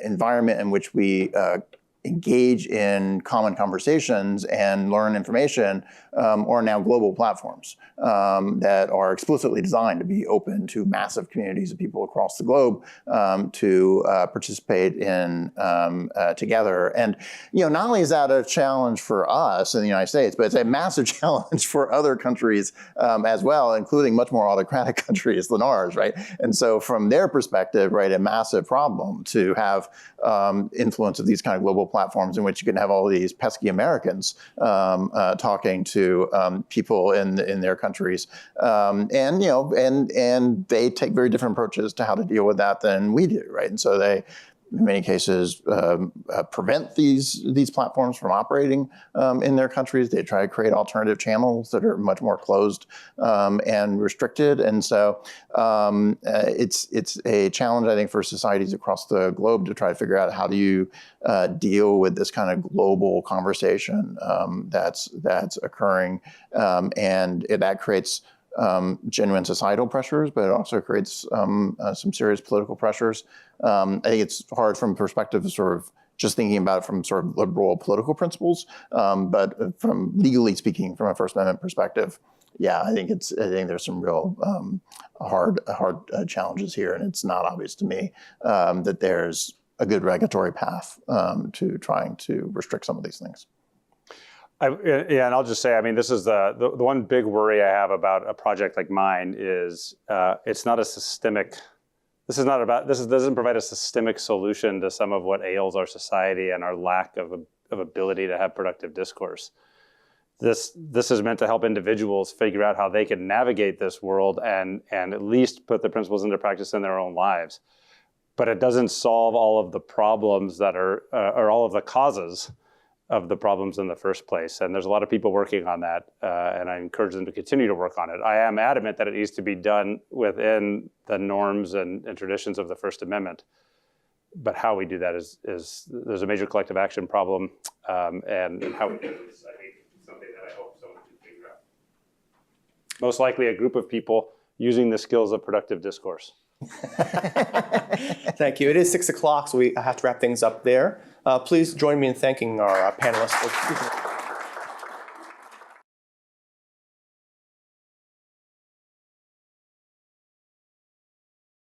environment in which we engage in common conversations and learn information are now global platforms that are explicitly designed to be open to massive communities of people across the globe to participate in together. And not only is that a challenge for us in the United States, but it's a massive challenge for other countries as well, including much more autocratic countries than ours, right? And so from their perspective, right, a massive problem to have influence of these kind of global platforms in which you can have all these pesky Americans talking to people in their countries, and they take very different approaches to how to deal with that than we do, right? And so they, in many cases, prevent these platforms from operating in their countries. They try to create alternative channels that are much more closed and restricted. And so it's a challenge, I think, for societies across the globe to try to figure out how do you deal with this kind of global conversation that's occurring, and that creates genuine societal pressures, but it also creates some serious political pressures. I think it's hard from perspective of sort of just thinking about it from sort of liberal political principles, but from legally speaking, from a First Amendment perspective, yeah, I think there's some real hard challenges here, and it's not obvious to me that there's a good regulatory path to trying to restrict some of these things. Yeah, and I'll just say, I mean, this is the one big worry I have about a project like mine is it's not a systemic. This doesn't provide a systemic solution to some of what ails our society and our lack of ability to have productive discourse. This is meant to help individuals figure out how they can navigate this world and at least put the principles into practice in their own lives. But it doesn't solve all of the problems that are, or all of the causes of the problems in the first place. And there's a lot of people working on that, and I encourage them to continue to work on it. I am adamant that it needs to be done within the norms and traditions of the First Amendment. But how we do that is there's a major collective action problem, and how we do it is, I think, something that I hope someone can figure out. Most likely a group of people using the skills of productive discourse. Thank you. It is 6 o'clock, so we have to wrap things up there. Please join me in thanking our panelists.